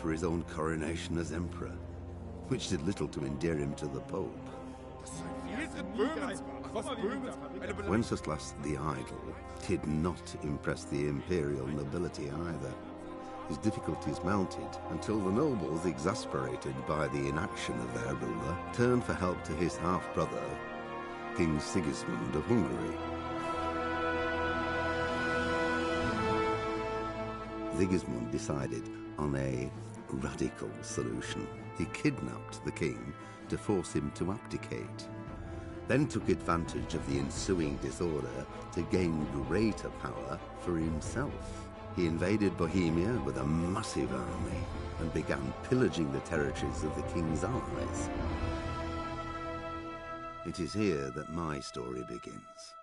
for his own coronation as emperor, which did little to endear him to the Pope. Wenceslas the Idle did not impress the imperial nobility either. His difficulties mounted until the nobles, exasperated by the inaction of their ruler, turned for help to his half-brother, King Sigismund of Hungary. Sigismund decided on a radical solution. He kidnapped the king to force him to abdicate, then took advantage of the ensuing disorder to gain greater power for himself. He invaded Bohemia with a massive army and began pillaging the territories of the king's allies. It is here that my story begins.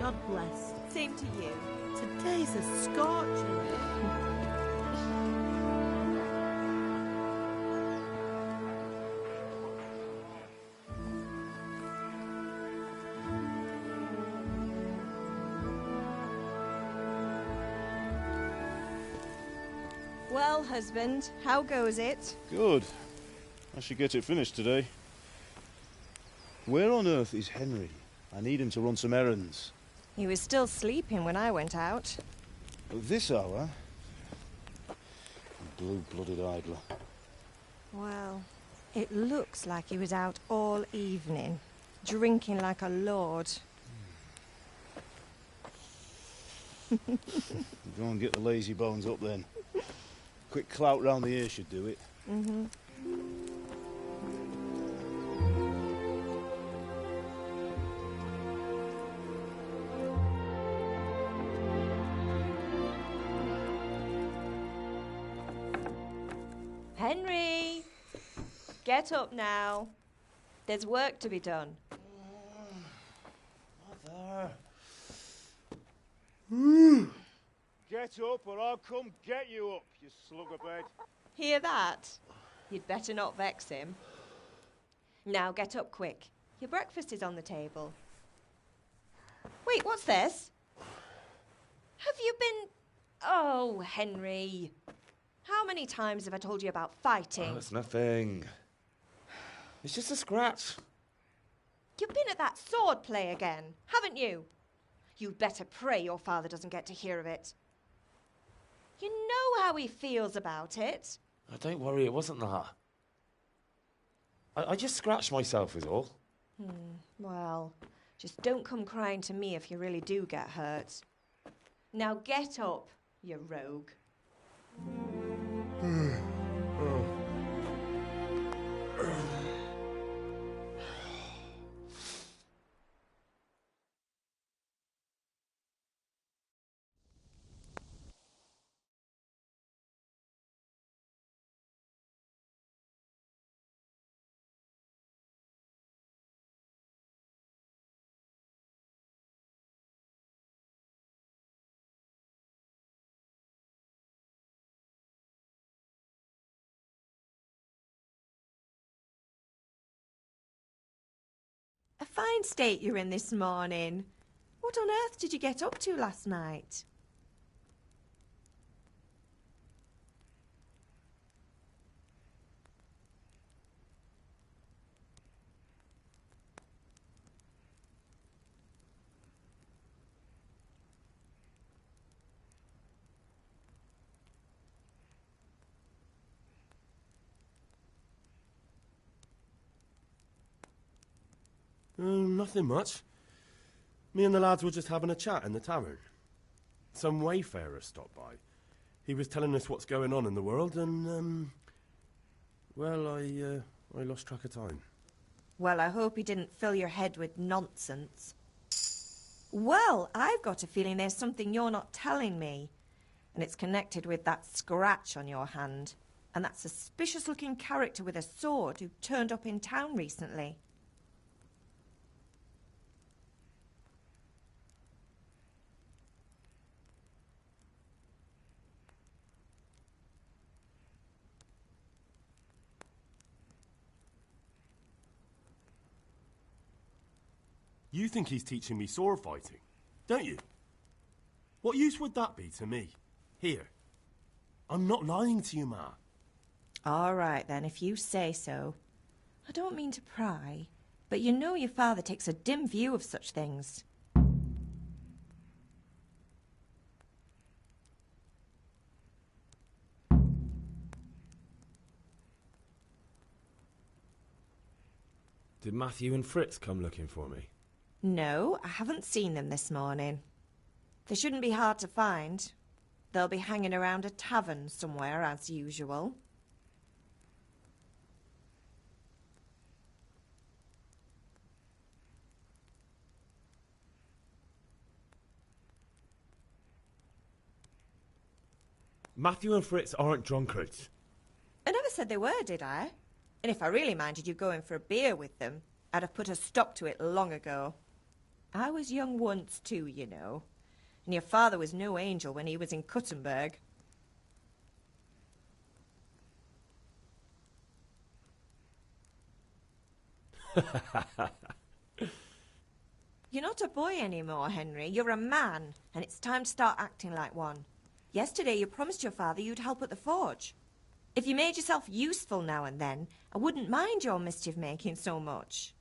God bless. Same to you. Today's a scorcher. Well, husband, how goes it? Good. I should get it finished today. Where on earth is Henry? I need him to run some errands. He was still sleeping when I went out. At this hour? Blue-blooded idler. Well, it looks like he was out all evening, drinking like a lord. Go and get the lazy bones up then. Quick clout round the ear should do it. Mm-hmm. Henry! Get up now. There's work to be done. Mother. Get up or I'll come get you up, you slugabed. Hear that? You'd better not vex him. Now get up quick. Your breakfast is on the table. Wait, what's this? Have you been... Oh, Henry. How many times have I told you about fighting? Oh, it's nothing. It's just a scratch. You've been at that sword play again, haven't you? You'd better pray your father doesn't get to hear of it. You know how he feels about it. Oh, don't worry, it wasn't that. I just scratched myself is all. Well, just don't come crying to me if you really do get hurt. Now get up, you rogue. A fine state you're in this morning. What on earth did you get up to last night? Nothing much. Me and the lads were just having a chat in the tavern. Some wayfarer stopped by. He was telling us what's going on in the world and, well, I lost track of time. Well, I hope he didn't fill your head with nonsense. Well, I've got a feeling there's something you're not telling me. And it's connected with that scratch on your hand. And that suspicious-looking character with a sword who turned up in town recently. You think he's teaching me sword fighting, don't you? What use would that be to me? Here. I'm not lying to you, Ma. All right, then, if you say so. I don't mean to pry, but you know your father takes a dim view of such things. Did Matthew and Fritz come looking for me? No, I haven't seen them this morning. They shouldn't be hard to find. They'll be hanging around a tavern somewhere, as usual. Matthew and Fritz aren't drunkards. I never said they were, did I? And if I really minded you going for a beer with them, I'd have put a stop to it long ago. I was young once too, you know. And your father was no angel when he was in Kuttenberg. You're not a boy anymore, Henry. You're a man, and it's time to start acting like one. Yesterday you promised your father you'd help at the forge. If you made yourself useful now and then, I wouldn't mind your mischief-making so much.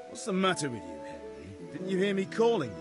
What's the matter with you, Henry? Didn't you hear me calling you?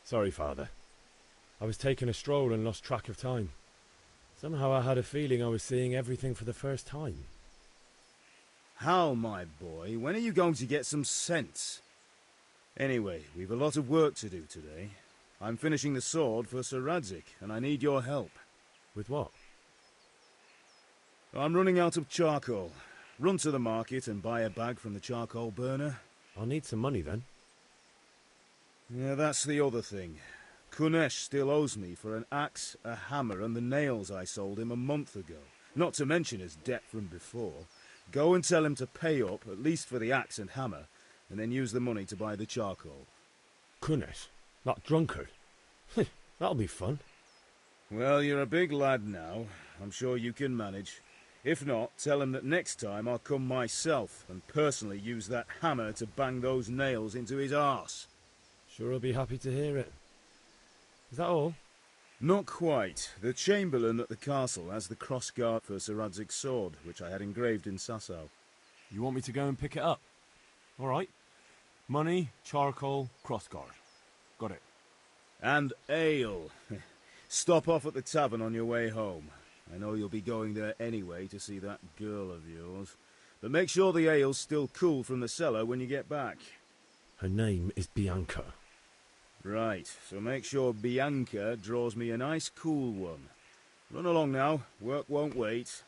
Sorry, Father. I was taking a stroll and lost track of time. Somehow I had a feeling I was seeing everything for the first time. Hal, my boy, when are you going to get some sense? Anyway, we've a lot of work to do today. I'm finishing the sword for Sir Radzig, and I need your help. With what? I'm running out of charcoal. Run to the market and buy a bag from the charcoal burner. I'll need some money then. Yeah, that's the other thing. Kunesh still owes me for an axe, a hammer, and the nails I sold him a month ago. Not to mention his debt from before. Go and tell him to pay up, at least for the axe and hammer, and then use the money to buy the charcoal. Kunesh? That drunkard? That'll be fun. Well, you're a big lad now. I'm sure you can manage. If not, tell him that next time I'll come myself and personally use that hammer to bang those nails into his arse. Sure, I'll be happy to hear it. Is that all? Not quite. The Chamberlain at the castle has the crossguard for Sir Radzig's sword, which I had engraved in Sasau. You want me to go and pick it up? All right. Money, charcoal, crossguard. Got it. And ale. Stop off at the tavern on your way home. I know you'll be going there anyway to see that girl of yours. But make sure the ale's still cool from the cellar when you get back. Her name is Bianca. Right, so make sure Bianca draws me a nice cool one. Run along now, work won't wait.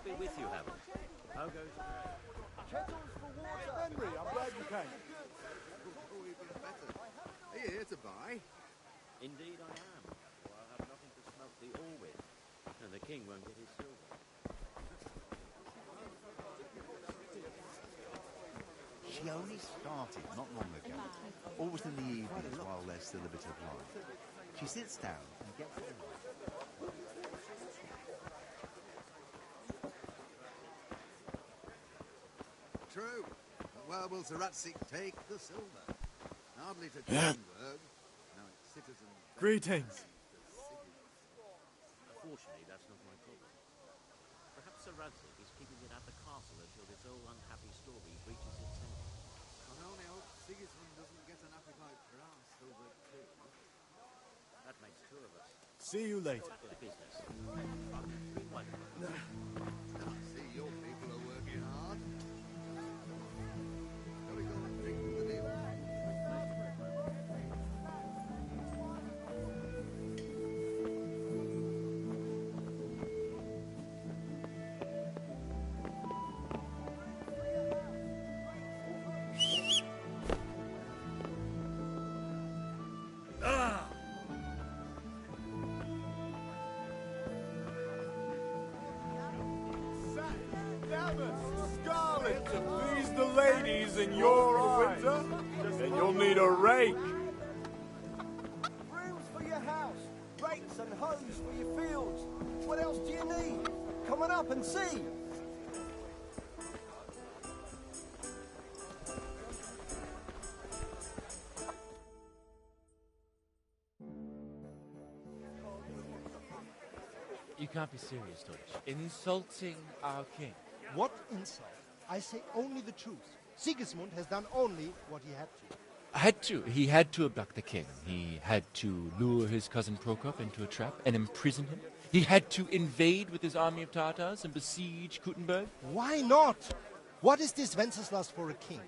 Be with you, Harold. How goes Kettles for water. Henry, I'm glad you came. Oh, even better. Are you here to buy? Indeed I am. Or I'll have nothing to smoke the ore with. And the king won't get his silver. She only started not long ago. Always in the evenings while there's still a bit of light. She sits down and gets it. True. But where will Sir Radzig take the silver? Hardly to Kronberg. Now it's citizen. Greetings. Unfortunately, that's not my problem. Perhaps Sir Radzig is keeping it at the castle until this old unhappy story reaches its end. I only hope Sigismund doesn't get an appetite for our silver too. That makes two of us. See you later. Back to business. I see your people are working hard. Shall we go and drink the deal? Scarlet, to please the ladies in your eyes. Then you'll need a rake. Brooms for your house, rakes and hoes for your fields. What else do you need? Come on up and see. You can't be serious, Deutsch. Insulting our king. What insult? I say only the truth. Sigismund has done only what he had to. Had to. He had to abduct the king. He had to lure his cousin Prokop into a trap and imprison him. He had to invade with his army of Tartars and besiege Kuttenberg. Why not? What is this Wenceslas for a king?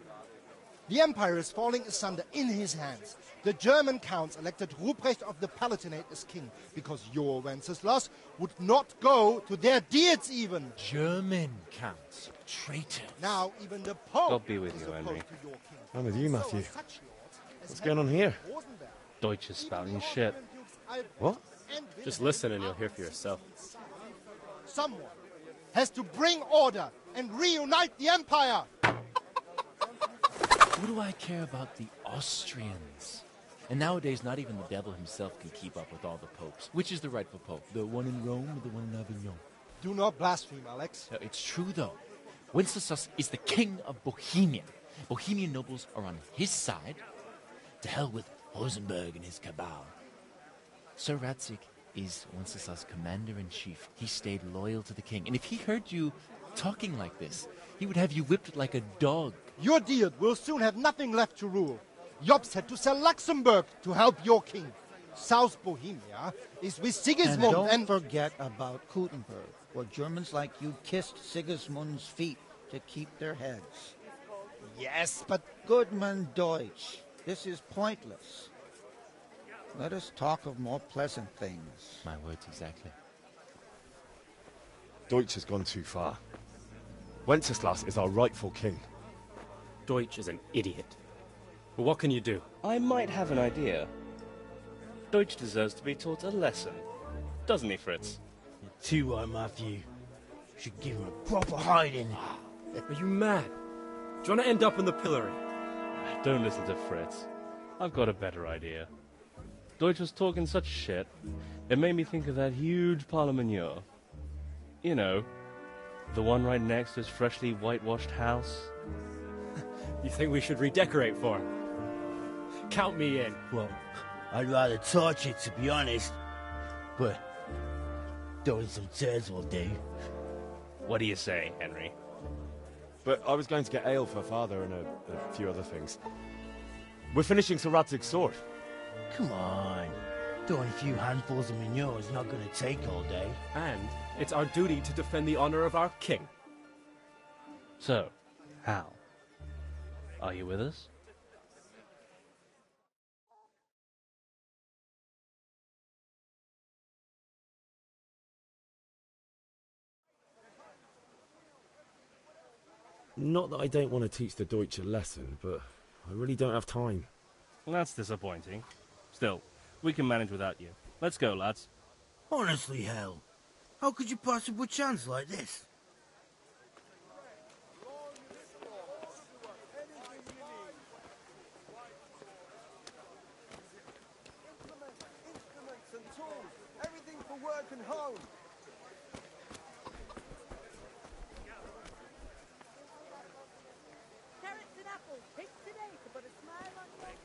The empire is falling asunder in his hands. The German counts elected Ruprecht of the Palatinate as king because your Wenceslas would not go to their deeds even. German counts. Traitors. Now even the Pope God be with you, Henry. I'm with you, Matthew. What's going on here? Deutsch is spouting shit. What? Just listen and you'll hear for yourself. Someone has to bring order and reunite the empire. What do I care about the Austrians? And nowadays, not even the devil himself can keep up with all the popes. Which is the rightful pope? The one in Rome or the one in Avignon? Do not blaspheme, Alex. No, it's true, though. Wenceslas is the king of Bohemia. Bohemian nobles are on his side. To hell with Rosenberg and his cabal. Sir Radzig is Wenceslas' commander-in-chief. He stayed loyal to the king. And if he heard you talking like this, he would have you whipped like a dog. Your Diet will soon have nothing left to rule. Jobst had to sell Luxembourg to help your king. South Bohemia is with Sigismund and don't forget about Kuttenberg, where Germans like you kissed Sigismund's feet to keep their heads. Yes, but... Goodman Deutsch, this is pointless. Let us talk of more pleasant things. My words exactly. Deutsch has gone too far. Wenceslas is our rightful king. Deutsch is an idiot. But what can you do? I might have an idea. Deutsch deserves to be taught a lesson. Doesn't he, Fritz? You're too right, Matthew. Should give him a proper hiding. Are you mad? Do you want to end up in the pillory? Don't listen to Fritz. I've got a better idea. Deutsch was talking such shit, it made me think of that huge Parlement. You know, the one right next to his freshly whitewashed house. You think we should redecorate for him? Count me in. Well, I'd rather torch it, to be honest. But throwing some turds will do. What do you say, Henry? But I was going to get ale for father and a few other things. We're finishing Sir Radzig's sword. Come on. Throwing a few handfuls of manure is not going to take all day. And it's our duty to defend the honor of our king. So, Hal, are you with us? Not that I don't want to teach the Deutsch a lesson, but I really don't have time. Well, that's disappointing. Still, we can manage without you. Let's go, lads. Honestly, Hal, how could you possibly chance like this? Instruments and tools, everything for work and home. Carrots and apples, picked today to put a smile on your face.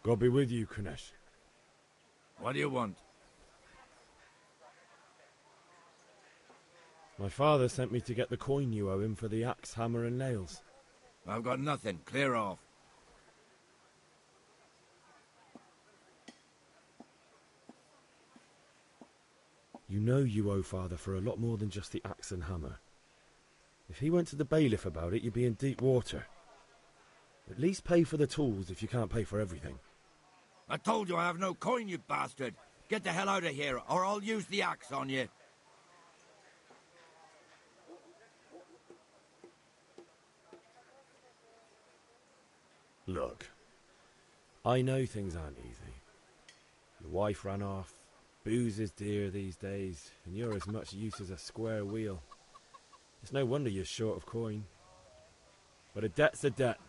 God be with you, Kunesh. What do you want? My father sent me to get the coin you owe him for the axe, hammer and nails. I've got nothing. Clear off. You know you owe father for a lot more than just the axe and hammer. If he went to the bailiff about it, you'd be in deep water. At least pay for the tools if you can't pay for everything. I told you I have no coin, you bastard. Get the hell out of here, or I'll use the axe on you. Look, I know things aren't easy. Your wife ran off, booze is dear these days, and you're as much use as a square wheel. It's no wonder you're short of coin. But a debt's a debt,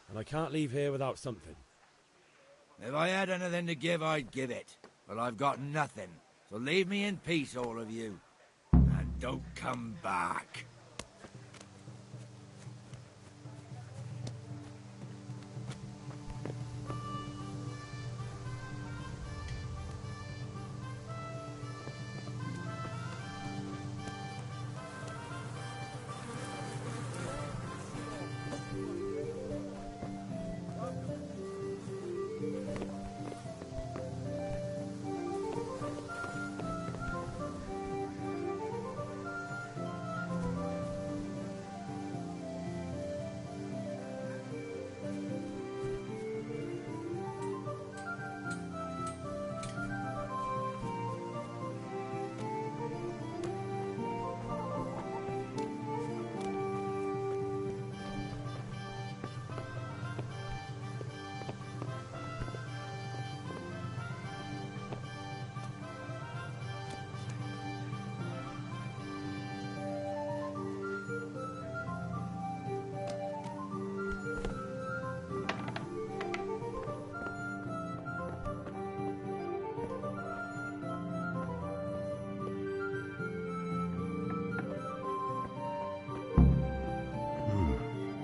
and I can't leave here without something. If I had anything to give, I'd give it. But I've got nothing, so leave me in peace, all of you. And don't come back.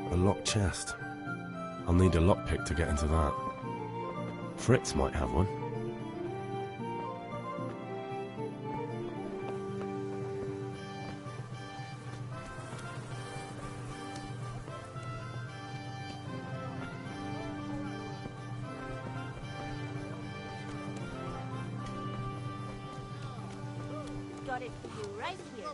A locked chest. I'll need a lockpick to get into that. Fritz might have one. Got it for you right here.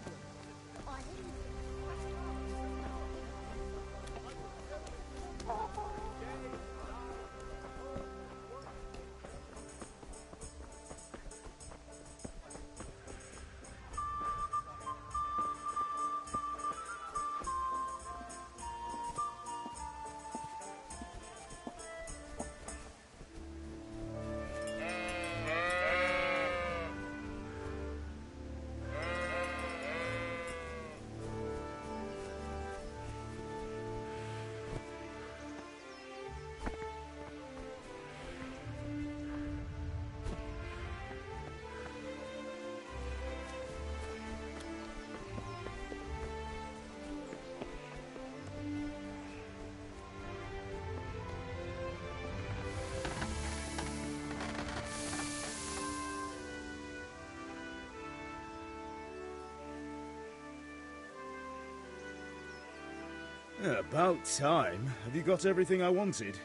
Yeah, about time. Have you got everything I wanted?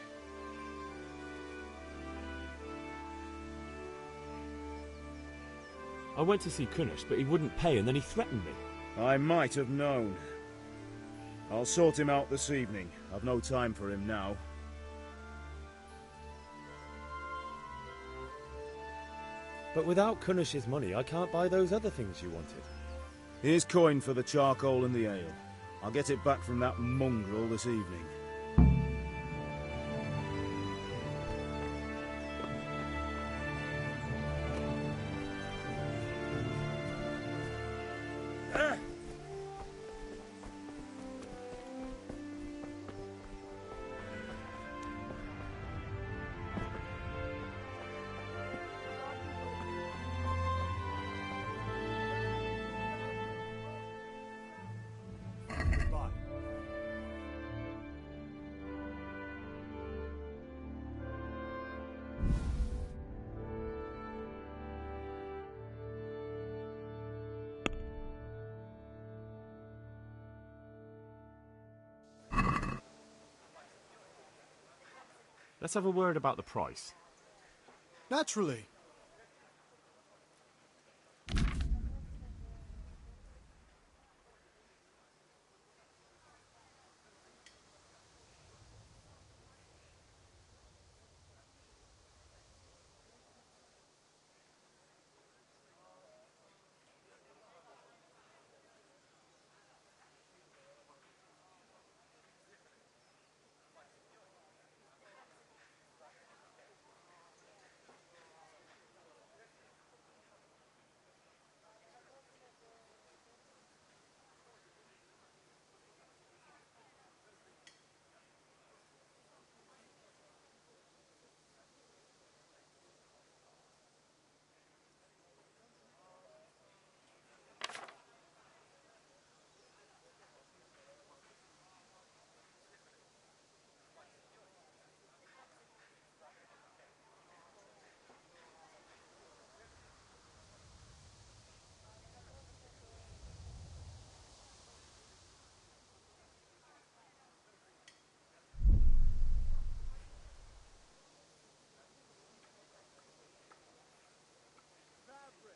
I went to see Kunish, but he wouldn't pay, and then he threatened me. I might have known. I'll sort him out this evening. I've no time for him now. But without Kunish's money, I can't buy those other things you wanted. Here's coin for the charcoal and the ale. I'll get it back from that mongrel this evening. Let's have a word about the price. Naturally.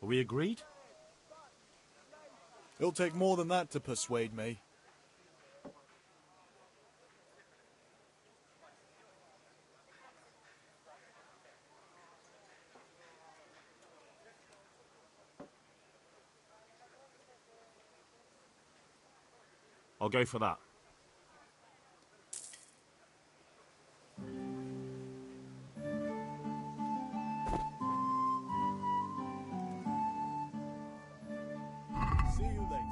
Are we agreed? It'll take more than that to persuade me. I'll go for that. See you later.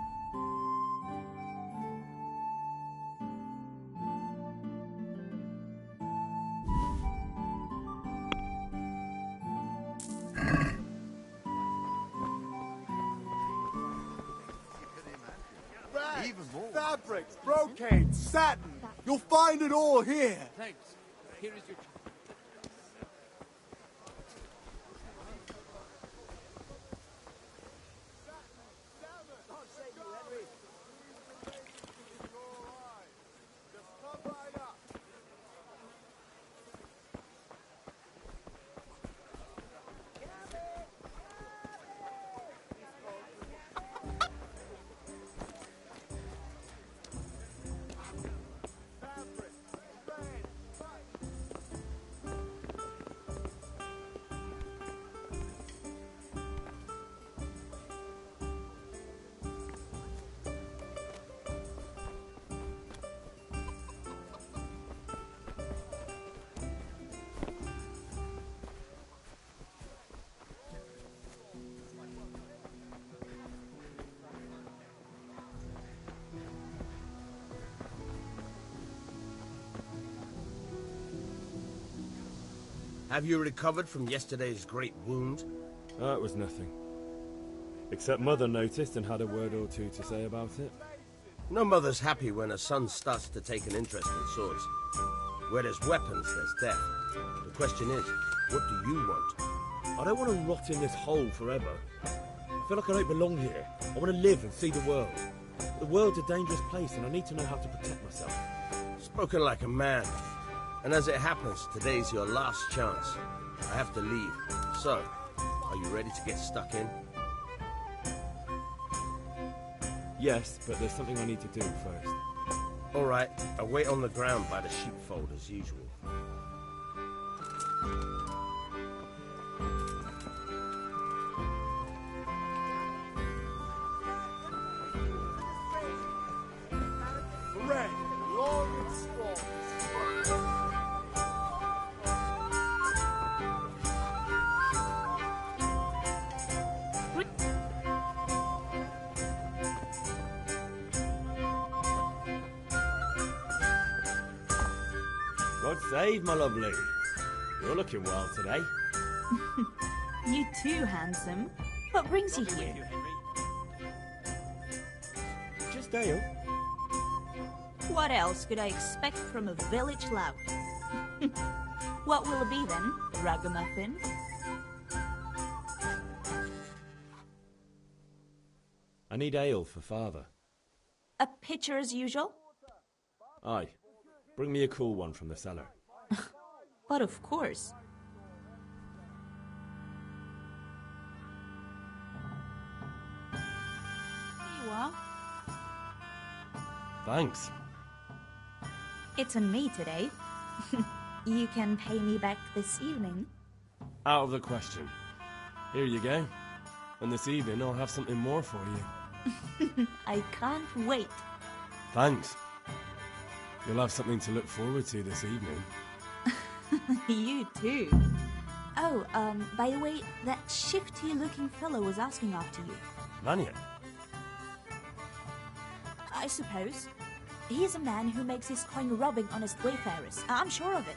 Even more. Fabrics, brocade, satin. You'll find it all here. Thanks. Here is your... Have you recovered from yesterday's great wound? Oh, it was nothing. Except Mother noticed and had a word or two to say about it. No mother's happy when her son starts to take an interest in swords. Where there's weapons, there's death. The question is, what do you want? I don't want to rot in this hole forever. I feel like I don't belong here. I want to live and see the world. The world's a dangerous place and I need to know how to protect myself. Spoken like a man. And as it happens, today's your last chance. I have to leave. So, are you ready to get stuck in? Yes, but there's something I need to do first. All right, I'll wait on the ground by the sheepfold as usual. Red, long and strong. God save, my lovely. You're looking well today. You too, handsome. What brings you here? Just ale. What else could I expect from a village lout? What will it be then, ragamuffin? I need ale for father. A pitcher as usual? Aye. Bring me a cool one from the cellar. But of course. Here you are. Thanks. It's on me today. You can pay me back this evening. Out of the question. Here you go. And this evening I'll have something more for you. I can't wait. Thanks. You'll have something to look forward to this evening. You too. Oh, by the way, that shifty-looking fellow was asking after you. Vanya? I suppose. He's a man who makes his coin robbing honest wayfarers. I'm sure of it.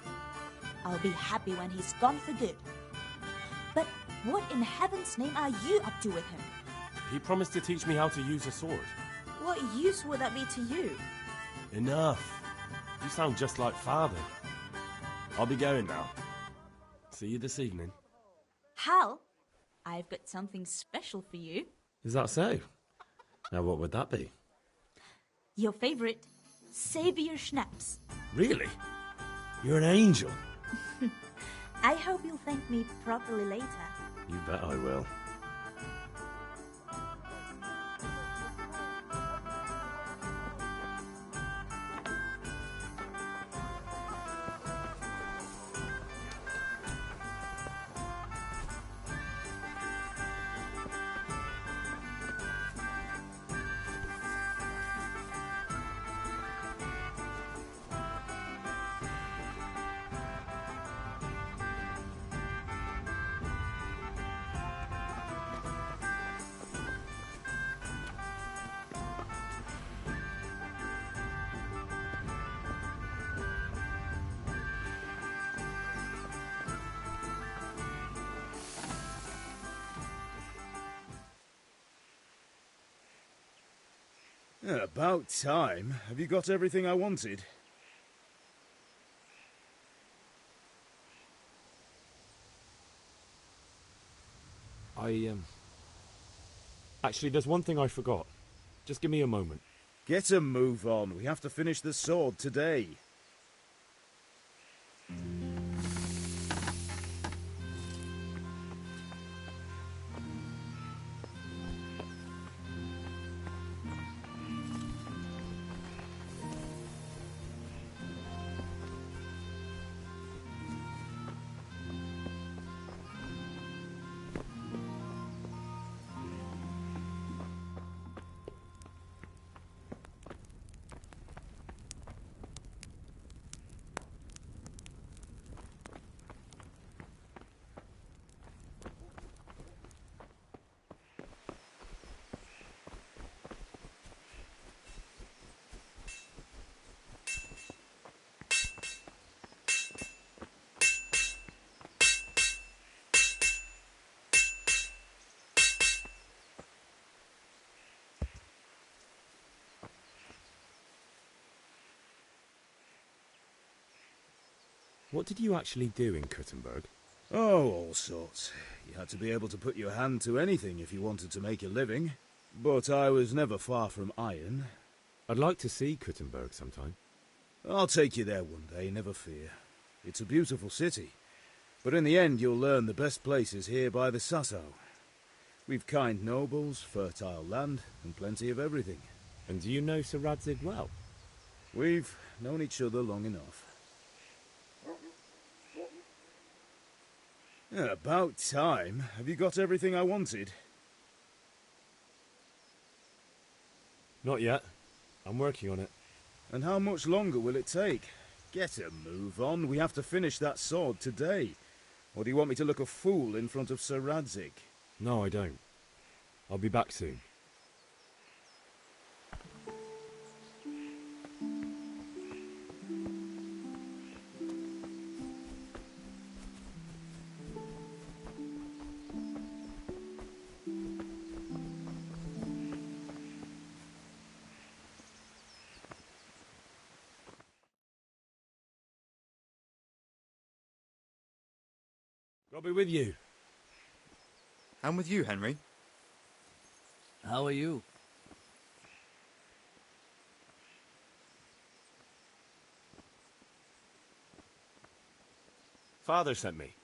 I'll be happy when he's gone for good. But what in heaven's name are you up to with him? He promised to teach me how to use a sword. What use would that be to you? Enough. You sound just like Father. I'll be going now. See you this evening. Hal, I've got something special for you. Is that so? Now what would that be? Your favorite, Savior Schnapps. Really? You're an angel. I hope you'll thank me properly later. You bet I will. About time. Have you got everything I wanted? Actually, there's one thing I forgot. Just give me a moment. Get a move on. We have to finish the sword today. What did you actually do in Kuttenberg? Oh, all sorts. You had to be able to put your hand to anything if you wanted to make a living. But I was never far from iron. I'd like to see Kuttenberg sometime. I'll take you there one day, never fear. It's a beautiful city. But in the end, you'll learn the best places here by the Sasau. We've kind nobles, fertile land, and plenty of everything. And do you know Sir Radzig well? We've known each other long enough. About time. Have you got everything I wanted? Not yet. I'm working on it. And how much longer will it take? Get a move on. We have to finish that sword today. Or do you want me to look a fool in front of Sir Radzig? No, I don't. I'll be back soon. I'll be with you. I'm with you, Henry. How are you? Father sent me.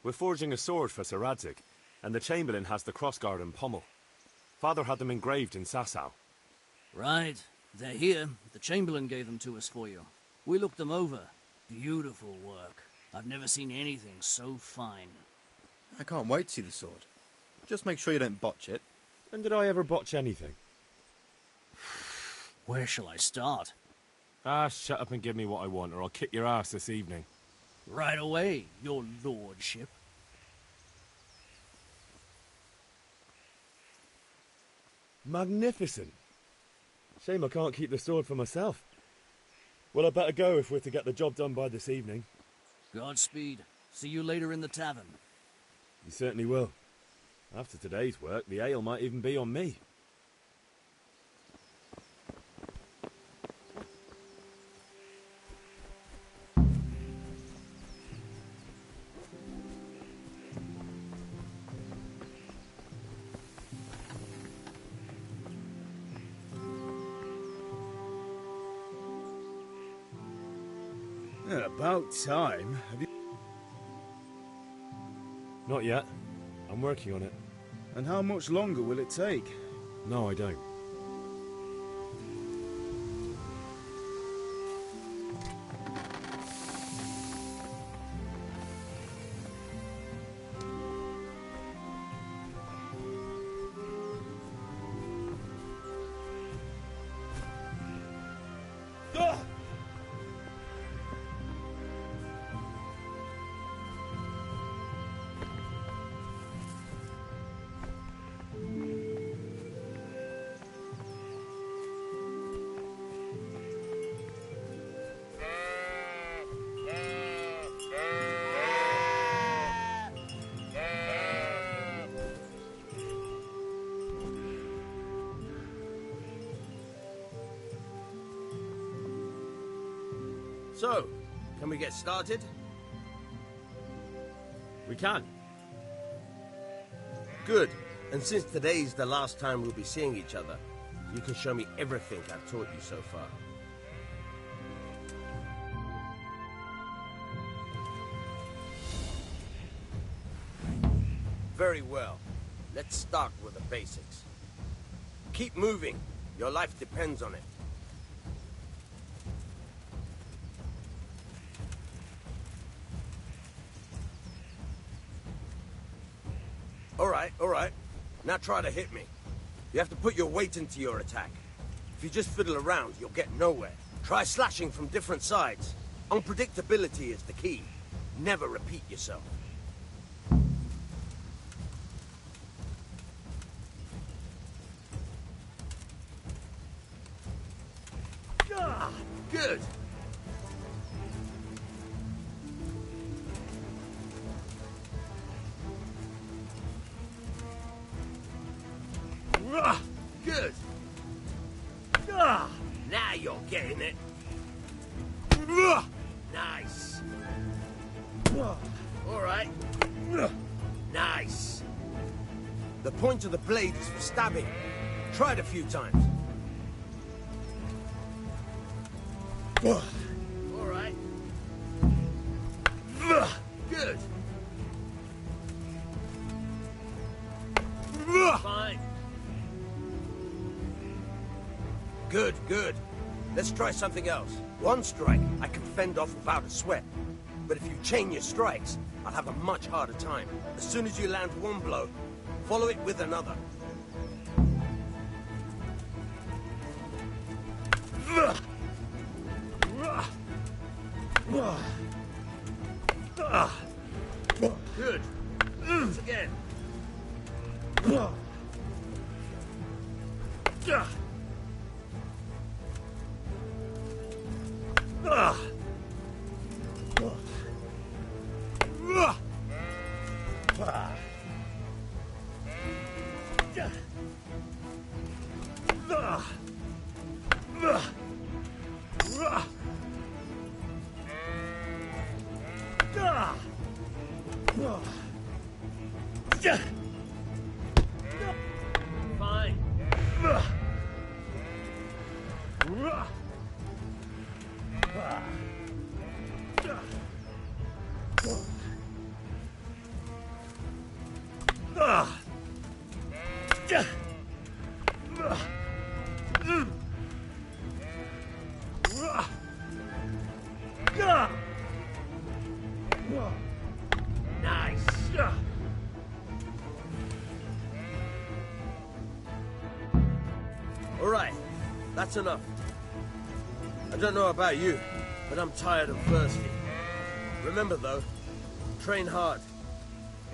We're forging a sword for Sir Radzig, and the Chamberlain has the crossguard and pommel. Father had them engraved in Sasau. Right. They're here. The Chamberlain gave them to us for you. We looked them over. Beautiful work. I've never seen anything so fine. I can't wait to see the sword. Just make sure you don't botch it. When did I ever botch anything? Where shall I start? Ah, shut up and give me what I want, or I'll kick your ass this evening. Right away, your lordship. Magnificent. Shame I can't keep the sword for myself. Well, I better go if we're to get the job done by this evening. Godspeed. See you later in the tavern. You certainly will. After today's work, the ale might even be on me. About time. Have you... Not yet. I'm working on it. And how much longer will it take? No, I don't. So, can we get started? We can. Good. And since today's the last time we'll be seeing each other, you can show me everything I've taught you so far. Very well. Let's start with the basics. Keep moving. Your life depends on it. All right. Now try to hit me. You have to put your weight into your attack. If you just fiddle around, you'll get nowhere. Try slashing from different sides. Unpredictability is the key. Never repeat yourself. Good. Good. Now you're getting it. Nice. All right. Nice. The point of the blade is for stabbing. Try it a few times. All right. Good. Fine. Good. Let's try something else. One strike, I can fend off without a sweat. But if you chain your strikes, I'll have a much harder time. As soon as you land one blow, follow it with another. Good. Once again. Fine. Nice. All right, that's enough. I don't know about you, but I'm tired and thirsty. Remember though, train hard.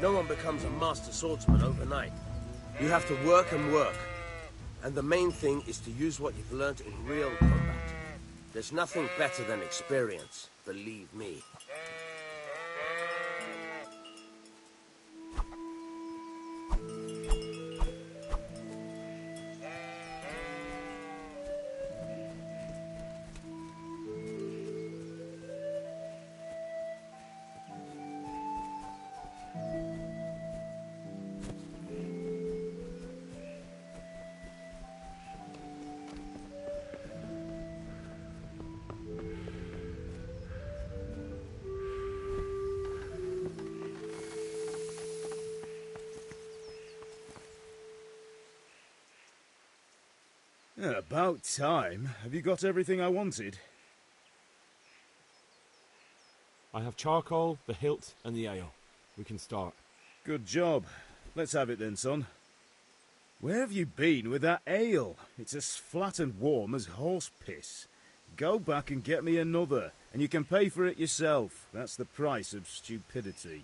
No one becomes a master swordsman overnight. You have to work and work. And the main thing is to use what you've learned in real combat. There's nothing better than experience, believe me. Yeah, about time. Have you got everything I wanted? I have charcoal, the hilt, and the ale. We can start. Good job. Let's have it then, son. Where have you been with that ale? It's as flat and warm as horse piss. Go back and get me another, and you can pay for it yourself. That's the price of stupidity.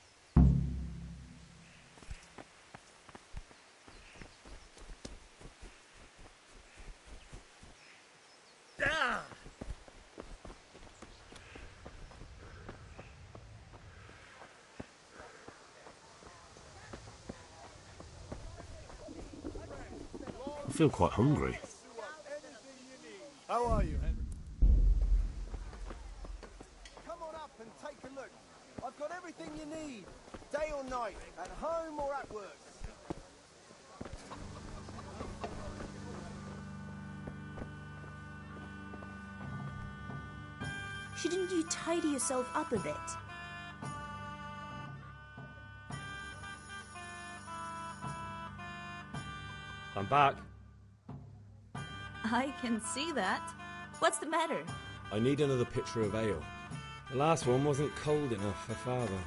I feel quite hungry. How are you? Come on up and take a look. I've got everything you need, day or night, at home or at work. Shouldn't you tidy yourself up a bit? I'm back. I can see that. What's the matter? I need another pitcher of ale. The last one wasn't cold enough for Father.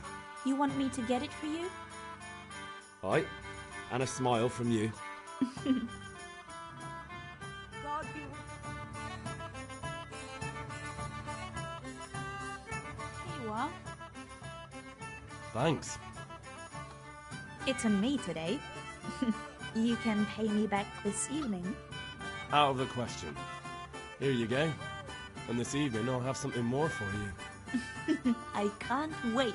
You want me to get it for you? Aye, and a smile from you. Here you are. Thanks. It's on me today. You can pay me back this evening. Out of the question. Here you go. And this evening I'll have something more for you. I can't wait.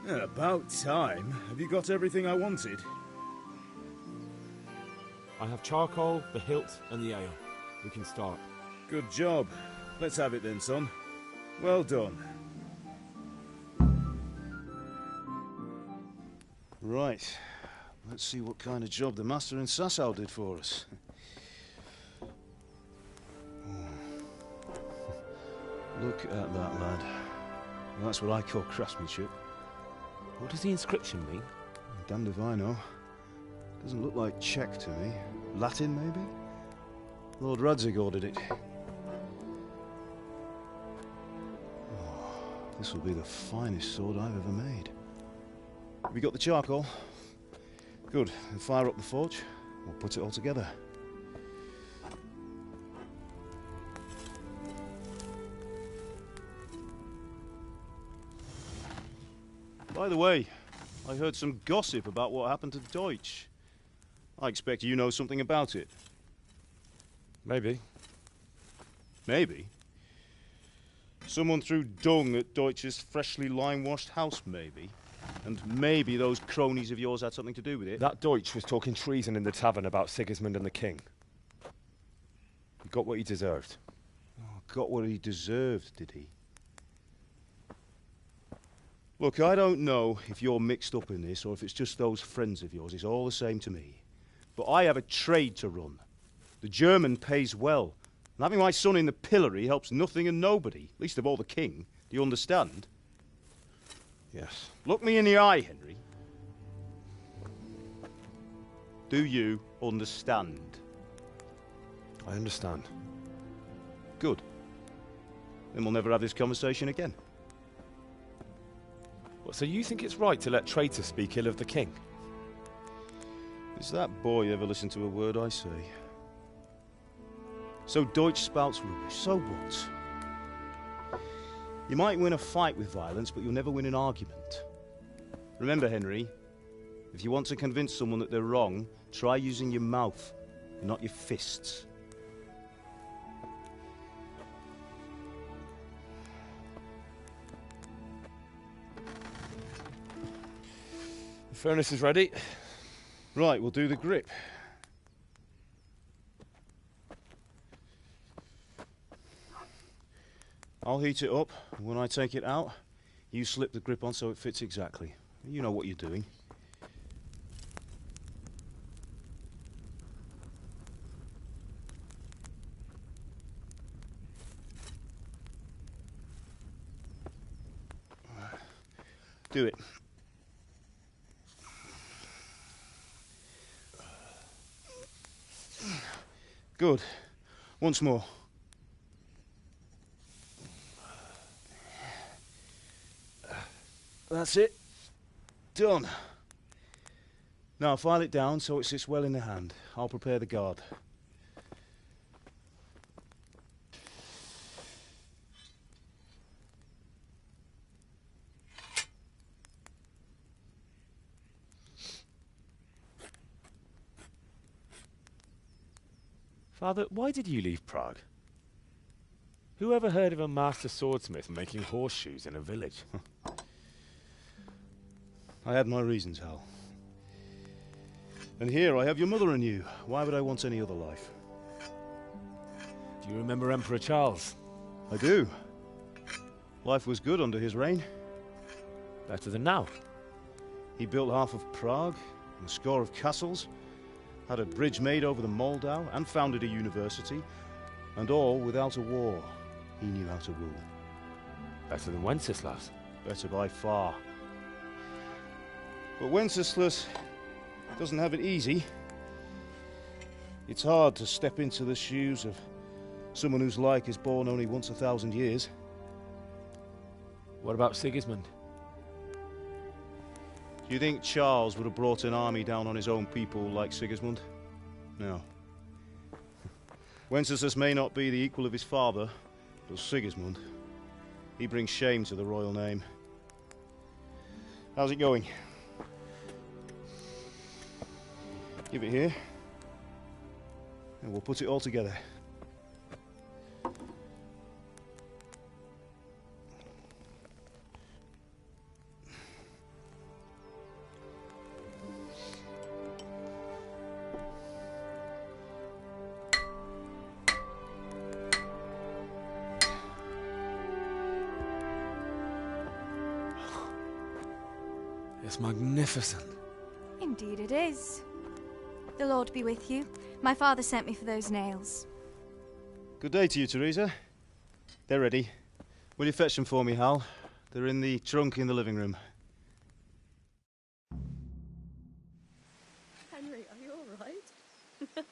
Yeah, about time. Have you got everything I wanted? I have charcoal, the hilt, and the ale. We can start. Good job. Let's have it then, son. Well done. Right. Let's see what kind of job the master in Sasau did for us. Look at that, lad. Well, that's what I call craftsmanship. What does the inscription mean? Damned if I know. Doesn't look like Czech to me. Latin, maybe? Lord Radzig ordered it. Oh, this will be the finest sword I've ever made. Have you got the charcoal? Good. Then fire up the forge. We'll put it all together. By the way, I heard some gossip about what happened to Deutsch. I expect you know something about it. Maybe. Maybe? Someone threw dung at Deutsch's freshly lime-washed house, maybe? And maybe those cronies of yours had something to do with it? That Deutsch was talking treason in the tavern about Sigismund and the king. He got what he deserved. Oh, got what he deserved, did he? Look, I don't know if you're mixed up in this or if it's just those friends of yours. It's all the same to me. But I have a trade to run. The German pays well. And having my son in the pillory helps nothing and nobody, least of all the king. Do you understand? Yes. Look me in the eye, Henry. Do you understand? I understand. Good. Then we'll never have this conversation again. What, so you think it's right to let traitors speak ill of the king? Does that boy ever listen to a word I say? So Deutsch spouts rubbish. So what? You might win a fight with violence, but you'll never win an argument. Remember, Henry, if you want to convince someone that they're wrong, try using your mouth, not your fists. The furnace is ready. Right, we'll do the grip. I'll heat it up, and when I take it out, you slip the grip on so it fits exactly. You know what you're doing. Do it. Good. Once more. That's it. Done. Now file it down so it sits well in the hand. I'll prepare the guard. Father, why did you leave Prague? Who ever heard of a master swordsmith making horseshoes in a village? I had my reasons, Hal. And here I have your mother and you. Why would I want any other life? Do you remember Emperor Charles? I do. Life was good under his reign. Better than now. He built half of Prague, and a score of castles, had a bridge made over the Moldau, and founded a university, and all without a war. He knew how to rule. Better than Wenceslas. Better by far. But Wenceslas doesn't have it easy. It's hard to step into the shoes of someone whose like is born only once 1,000 years. What about Sigismund? Do you think Charles would have brought an army down on his own people like Sigismund? No. Wenceslas may not be the equal of his father, but Sigismund, he brings shame to the royal name. How's it going? Give it here, and we'll put it all together. It's magnificent. Indeed it is. The Lord be with you. My father sent me for those nails. Good day to you, Teresa. They're ready. Will you fetch them for me, Hal? They're in the trunk in the living room. Henry, are you all right?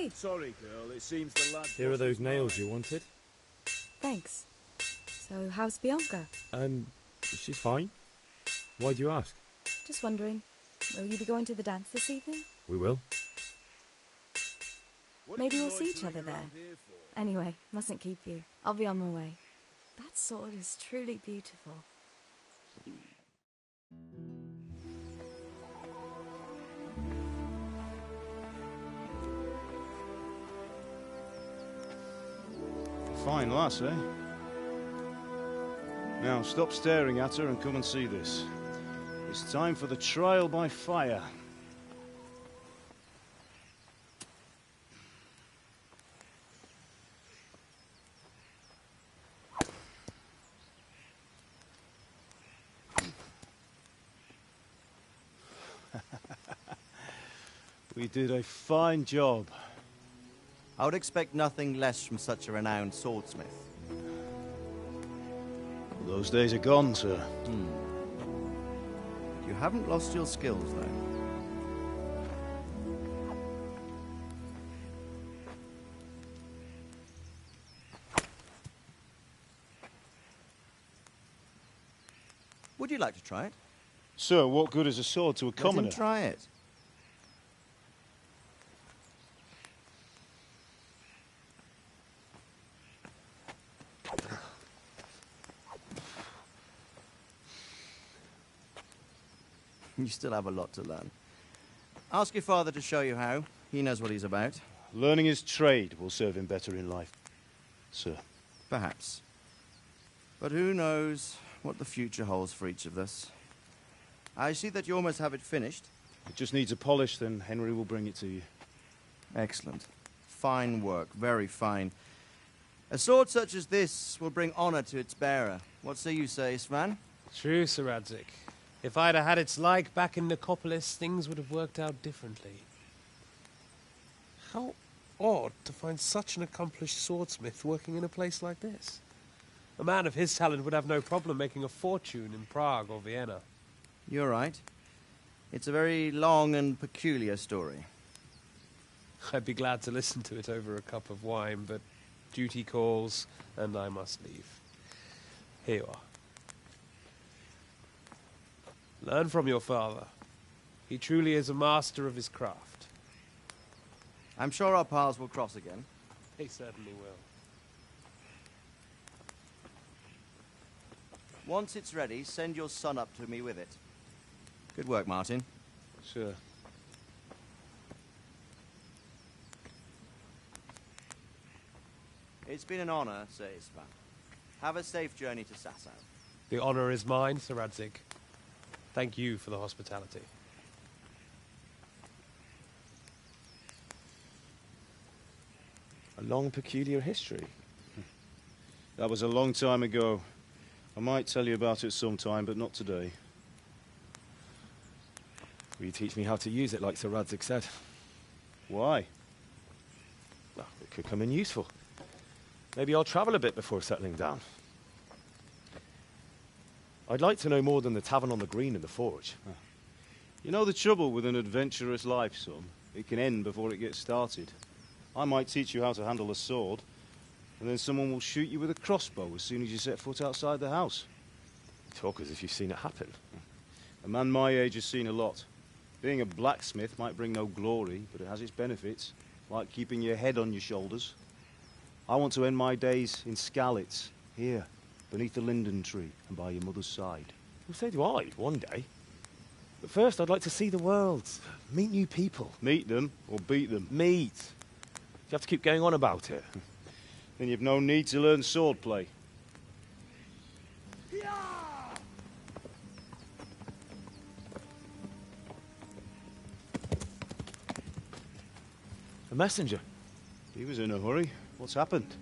Hey! Sorry, girl, it seems the lad... Here are those nails you wanted. Thanks. So, how's Bianca? She's fine. Why do you ask? Just wondering, will you be going to the dance this evening? We will. Maybe we'll see each other there. Anyway, mustn't keep you. I'll be on my way. That sword is truly beautiful. Fine lass, eh? Now, stop staring at her and come and see this. It's time for the trial by fire. We did a fine job. I would expect nothing less from such a renowned swordsmith. Those days are gone, sir. You haven't lost your skills, though. Would you like to try it? Sir, what good is a sword to a commoner? Let him try it. You still have a lot to learn. Ask your father to show you how. He knows what he's about. Learning his trade will serve him better in life, sir. Perhaps. But who knows what the future holds for each of us. I see that you almost have it finished. It just needs a polish, then Henry will bring it to you. Excellent. Fine work, very fine. A sword such as this will bring honor to its bearer. What say you, Svan? True, Sir Radzig. If I'd have had its like back in Nicopolis, things would have worked out differently. How odd to find such an accomplished swordsmith working in a place like this. A man of his talent would have no problem making a fortune in Prague or Vienna. You're right. It's a very long and peculiar story. I'd be glad to listen to it over a cup of wine, but duty calls, and I must leave. Here you are. Learn from your father. He truly is a master of his craft. I'm sure our paths will cross again. They certainly will. Once it's ready, send your son up to me with it. Good work, Martin. Sure. It's been an honor, Sir Istvan. Have a safe journey to Sasau. The honor is mine, Sir Radzig. Thank you for the hospitality. A long, peculiar history. That was a long time ago. I might tell you about it sometime, but not today. Will you teach me how to use it, like Sir Radzig said? Why? Well, it could come in useful. Maybe I'll travel a bit before settling down. I'd like to know more than the tavern on the green and the forge. You know the trouble with an adventurous life, son? It can end before it gets started. I might teach you how to handle a sword, and then someone will shoot you with a crossbow as soon as you set foot outside the house. You talk as if you've seen it happen. A man my age has seen a lot. Being a blacksmith might bring no glory, but it has its benefits, like keeping your head on your shoulders. I want to end my days in Skalitz, here, beneath the linden tree and by your mother's side. Well, so do I, one day. But first, I'd like to see the world, meet new people. Meet them or beat them? Meet. You have to keep going on about it. Then you've no need to learn swordplay. A messenger. He was in a hurry. What's happened?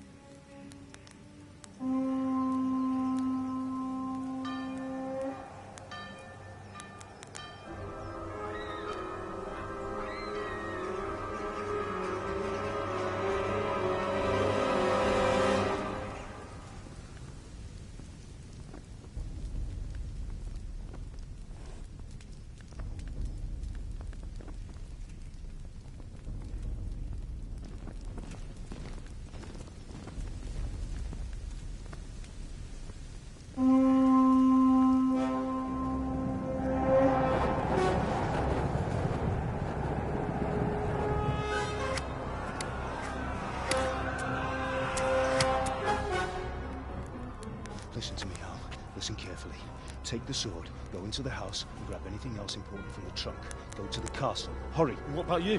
Take the sword, go into the house, and grab anything else important from the trunk. Go to the castle. Hurry! What about you?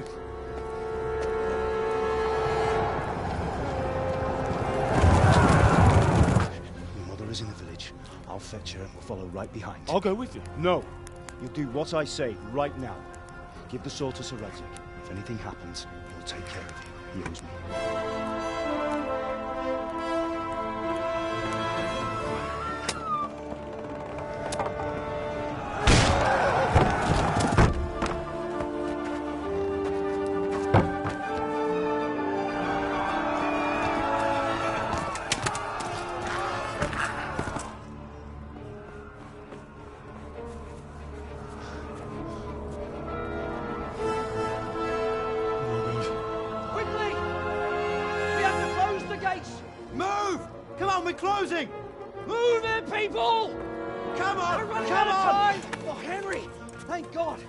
Your mother is in the village. I'll fetch her and we'll follow right behind. I'll go with you. No! You'll do what I say right now. Give the sword to Sir Radzig. If anything happens, he'll take care of you. He owes me. Closing! Move it, people! Come on! We're running out of time! Oh, Henry! Thank God!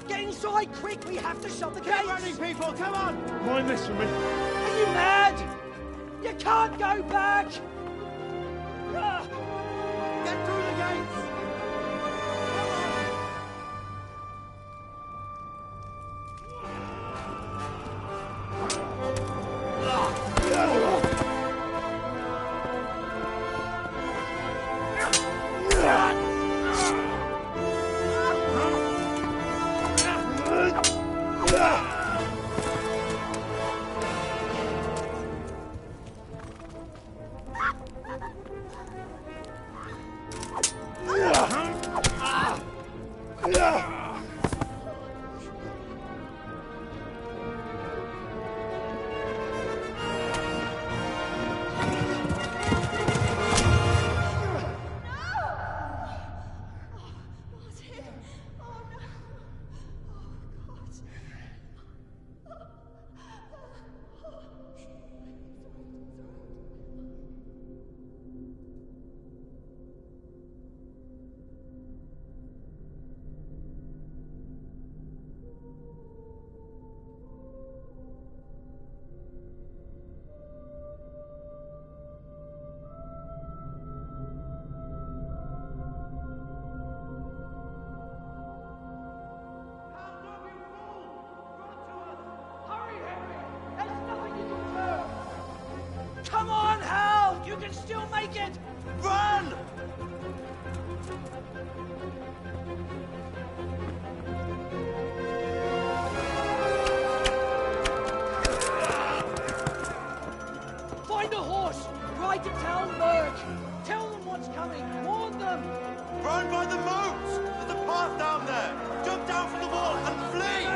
Get inside, quick! We have to shut the gates! Get running, people! Come on! Mind this for me. Are you mad? You can't go back! Get through the gates! Come on, Hal! You can still make it! Run! Find a horse! Ride to Talmberg! Tell them what's coming! Warn them! Run by the moat! There's a path down there! Jump down from the wall and flee!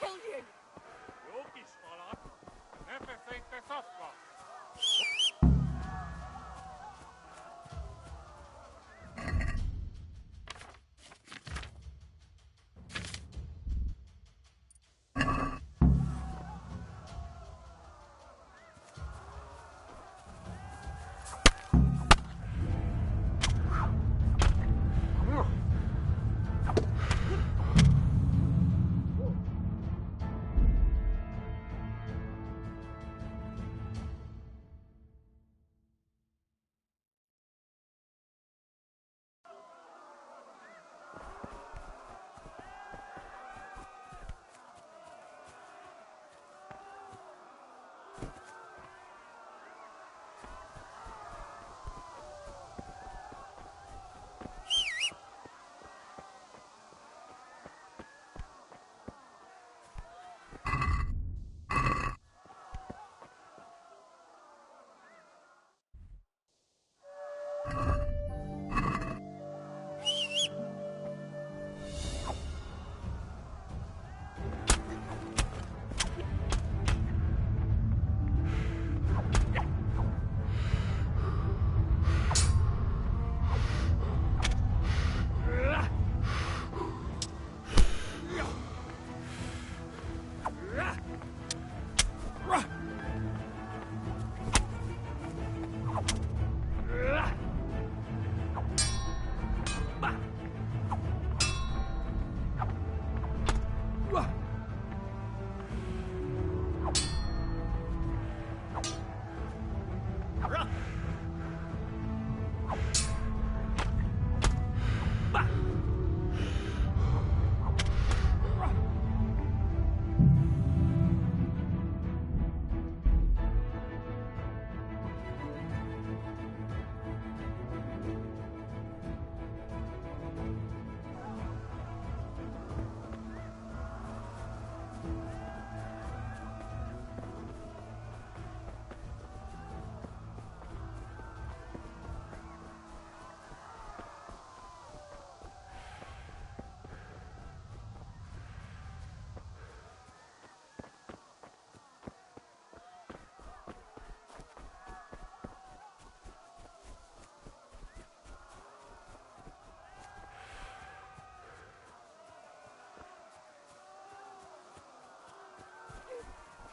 kill you!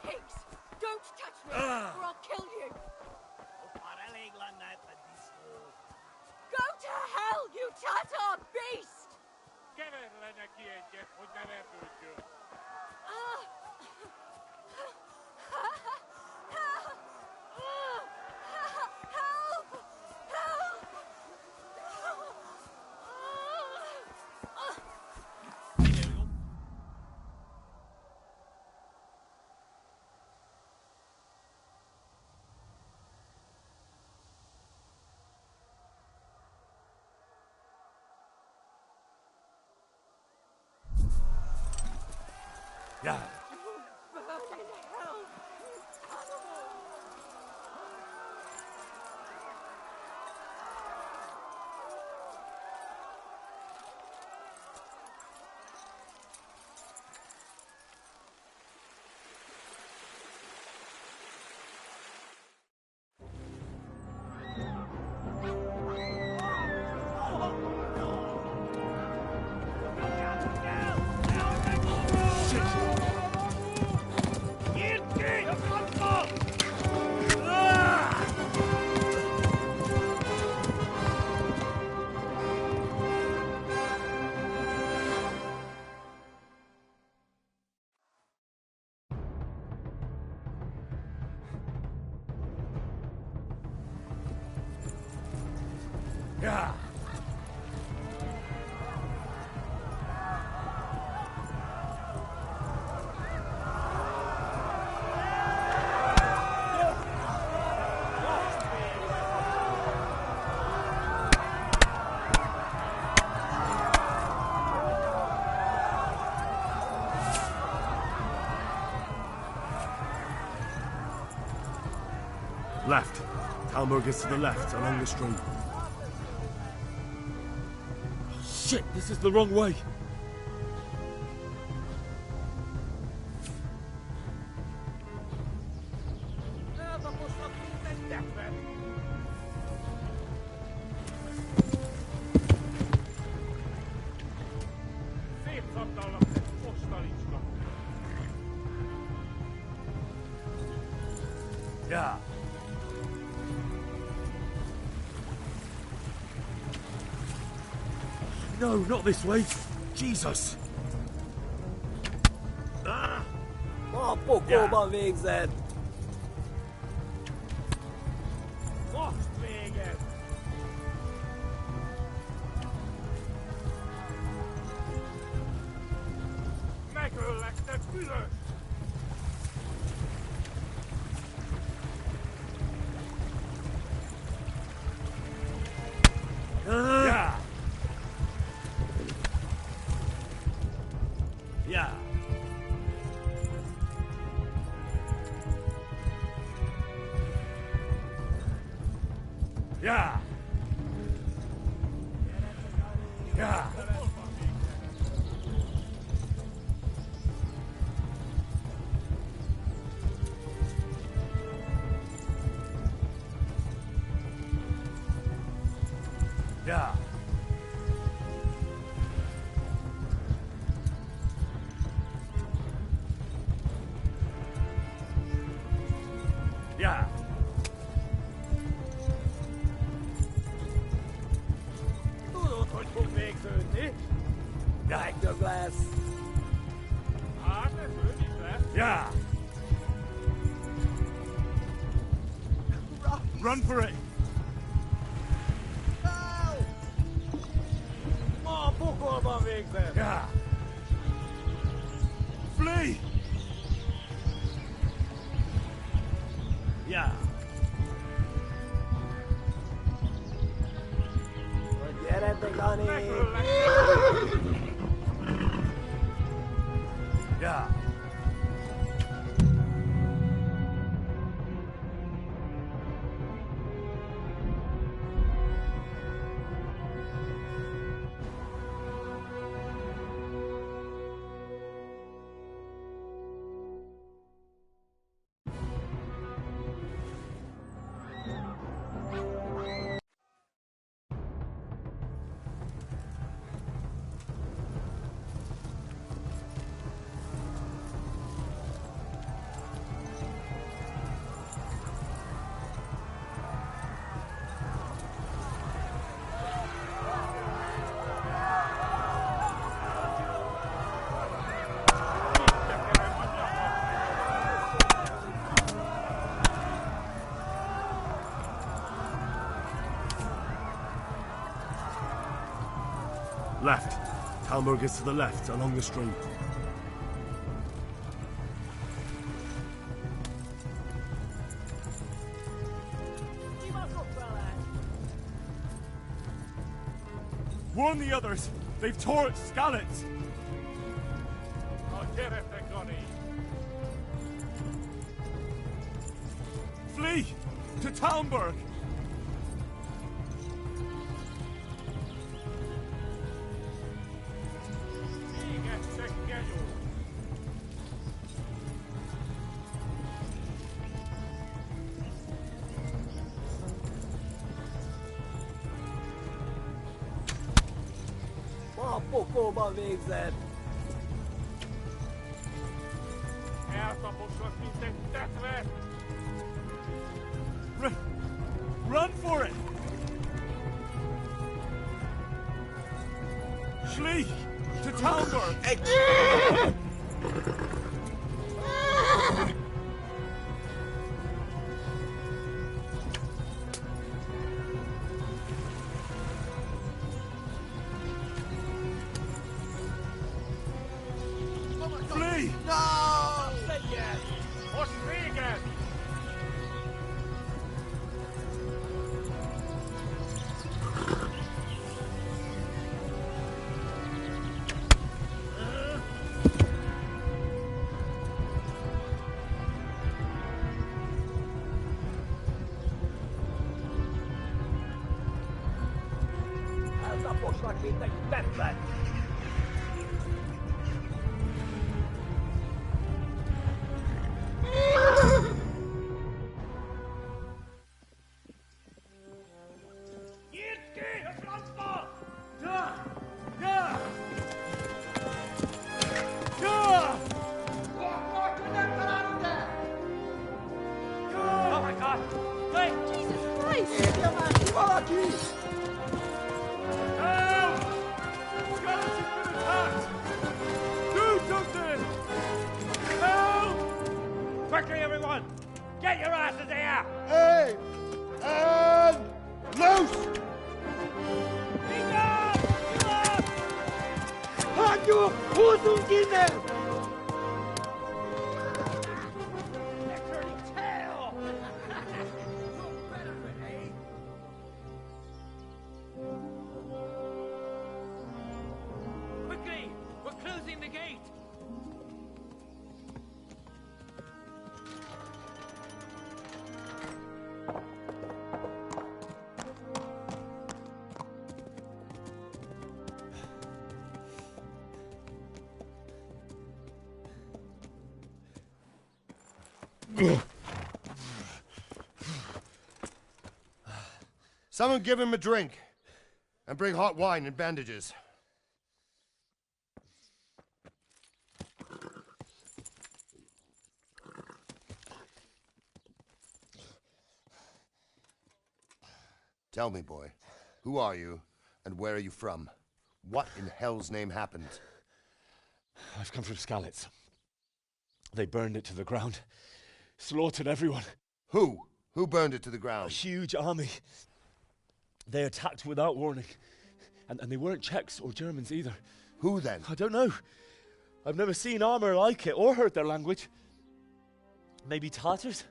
Pigs! Don't touch me, or I'll kill you! Go to hell, you Tatar beast! Yeah. Burn in hell, you animal! Yeah. Left. Talmberg is to the left, along the stream. Oh, shit, this is the wrong way. Yeah. No, not this way. Jesus. Var på vägen. Postvägen! Megöllek, bűnös! Yeah. Yeah. Yeah. Yeah. Yeah. Yeah. Tudod, hogy fog végződni? Legjobb lesz. Hát, ez ődik lesz. Yeah. Run for it. Ma a pokolban végzett. Yeah. Flee. Yeah. Gyere, Dani! Yeah. Left. Talmberg is to the left, along the stream. Warn the others! They've tore at Skalitz! Flee! To Talmberg! Ma a pokolban végzett. Eltaposod, mint egy tetve! Run for it! Flee! To Talmberg! Flee! No! Szedjen! Most véged! Eltaposnak, mint egy tetve. your bosoms in there! Quickly! We're closing the gate! Someone give him a drink. And bring hot wine and bandages. Tell me, boy, who are you and where are you from? What in hell's name happened? I've come from Skalitz. They burned it to the ground. Slaughtered everyone. Who? Who burned it to the ground? A huge army. They attacked without warning. And they weren't Czechs or Germans either. Who then? I don't know. I've never seen armor like it or heard their language. Maybe Tatars?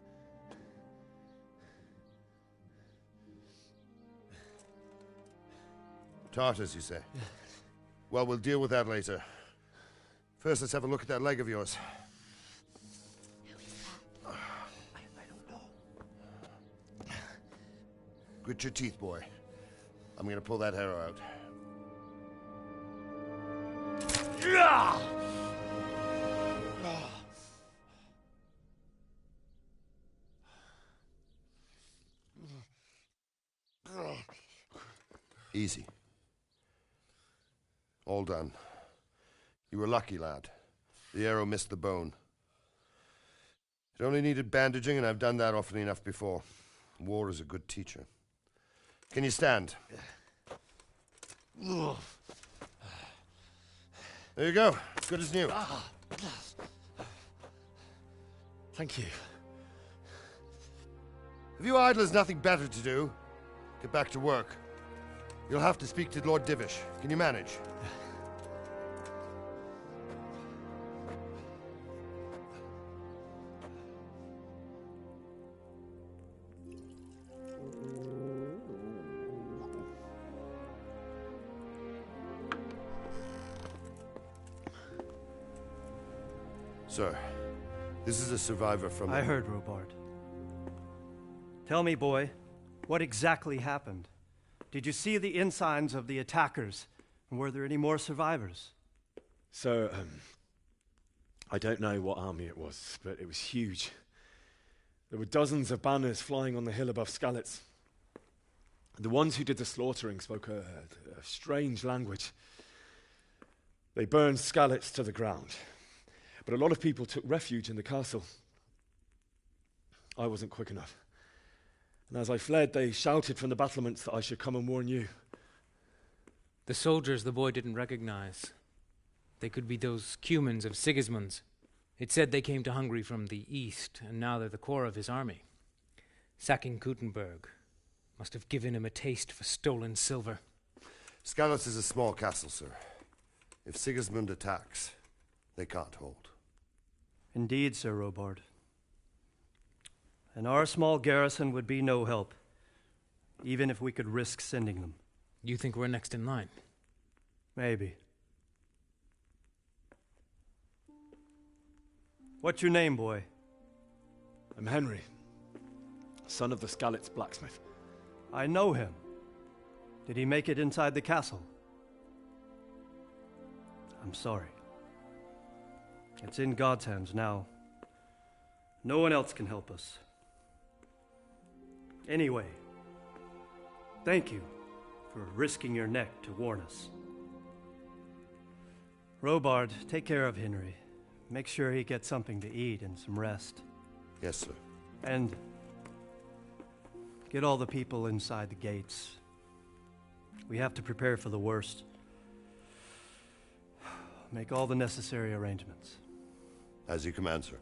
Tartars, you say? Yeah. Well, we'll deal with that later. First, let's have a look at that leg of yours. Grit your teeth, boy. I'm gonna pull that arrow out. Easy. All done. You were lucky, lad. The arrow missed the bone. It only needed bandaging, and I've done that often enough before. War is a good teacher. Can you stand? There you go. Good as new. Thank you. Have you idlers nothing better to do? Get back to work. You'll have to speak to Lord Divish. Can you manage? Sir, this is a survivor from... I heard, Robard. Tell me, boy, what exactly happened? Did you see the ensigns of the attackers? And were there any more survivors? So, I don't know what army it was, but it was huge. There were dozens of banners flying on the hill above Skalitz. The ones who did the slaughtering spoke a strange language. They burned Skalitz to the ground. But a lot of people took refuge in the castle. I wasn't quick enough. And as I fled, they shouted from the battlements that I should come and warn you. The soldiers the boy didn't recognize. They could be those Cumans of Sigismund's. It said they came to Hungary from the east, and now they're the core of his army. Sacking Kuttenberg must have given him a taste for stolen silver. Skalitz is a small castle, sir. If Sigismund attacks, they can't hold. Indeed, Sir Robard. And our small garrison would be no help, even if we could risk sending them. You think we're next in line? Maybe. What's your name, boy? I'm Henry, son of the Skalitz blacksmith. I know him. Did he make it inside the castle? I'm sorry. It's in God's hands now. No one else can help us. Anyway, thank you for risking your neck to warn us. Robard, take care of Henry. Make sure he gets something to eat and some rest. Yes, sir. And get all the people inside the gates. We have to prepare for the worst. Make all the necessary arrangements. As you command, sir.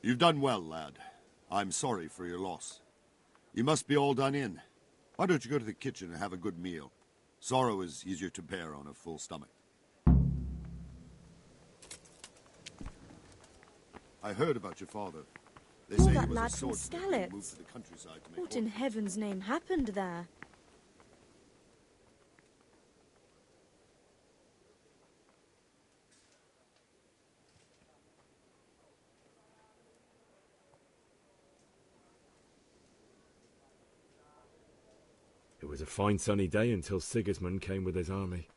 You've done well, lad. I'm sorry for your loss. You must be all done in. Why don't you go to the kitchen and have a good meal? Sorrow is easier to bear on a full stomach. I heard about your father. They All say that he was lad a from swordsman and moved Skalitz. to the countryside to make What in heaven's name happened there? It was a fine sunny day until Sigismund came with his army.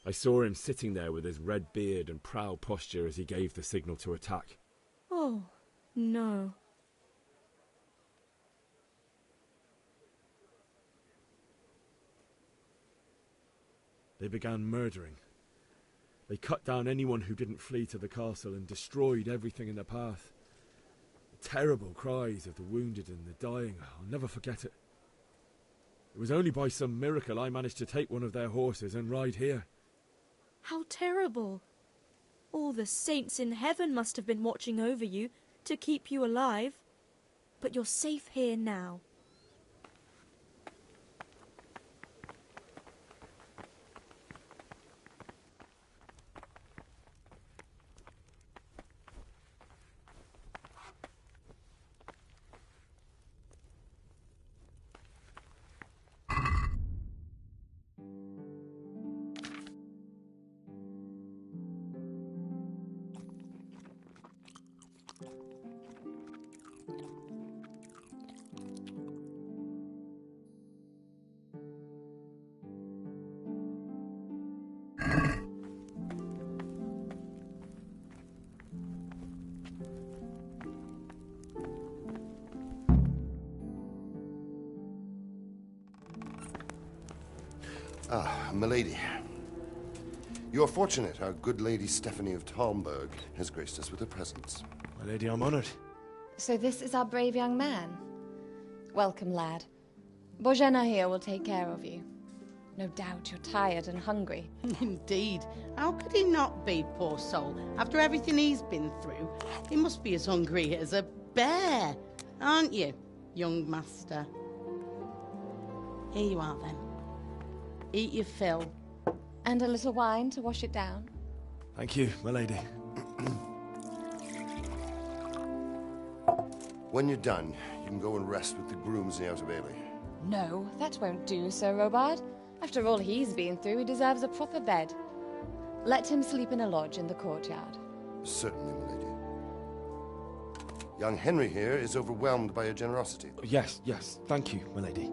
I saw him sitting there with his red beard and proud posture as he gave the signal to attack. Oh, no. They began murdering. They cut down anyone who didn't flee to the castle and destroyed everything in their path. The terrible cries of the wounded and the dying, I'll never forget it. It was only by some miracle I managed to take one of their horses and ride here. How terrible. All the saints in heaven must have been watching over you to keep you alive. But you're safe here now. Ah, milady. You are fortunate. Our good lady Stephanie of Talmberg has graced us with her presence. My lady, I'm honoured. So this is our brave young man. Welcome, lad. Bozhena here will take care of you. No doubt you're tired and hungry. Indeed. How could he not be, poor soul? After everything he's been through, he must be as hungry as a bear, aren't you, young master? Here you are, then. Eat your fill. And a little wine to wash it down. Thank you, my lady. When you're done, you can go and rest with the grooms in the Outer Bailey. No, that won't do, Sir Robard. After all he's been through, he deserves a proper bed. Let him sleep in a lodge in the courtyard. Certainly, my lady. Young Henry here is overwhelmed by your generosity. Yes, yes, thank you, my lady.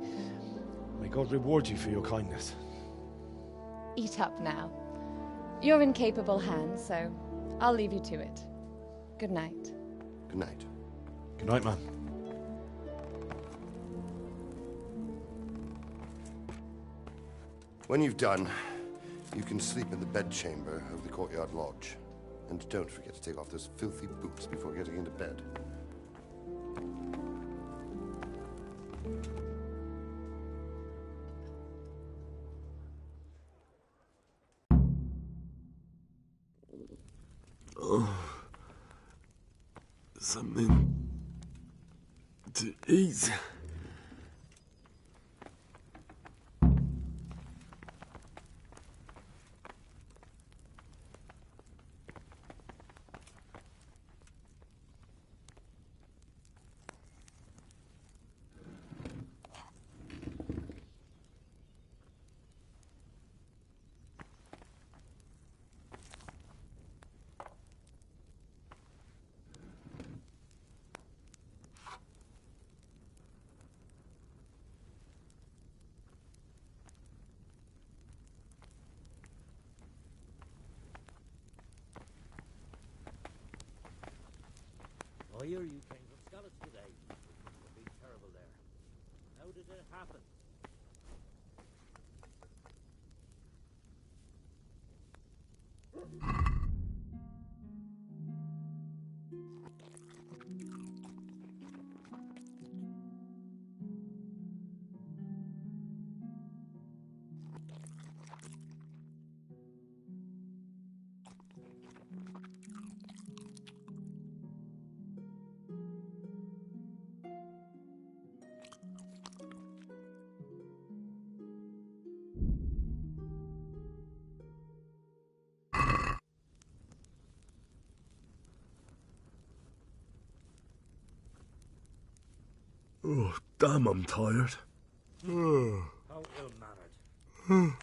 May God reward you for your kindness. Eat up now. You're in capable hands, so I'll leave you to it. Good night. Good night. Good night, man. When you've done, you can sleep in the bedchamber of the courtyard lodge. And don't forget to take off those filthy boots before getting into bed. Oh, something to eat. I hear you came from Skalitz today. It must have been terrible there. How did it happen? Oh, damn, I'm tired. How ill-mannered.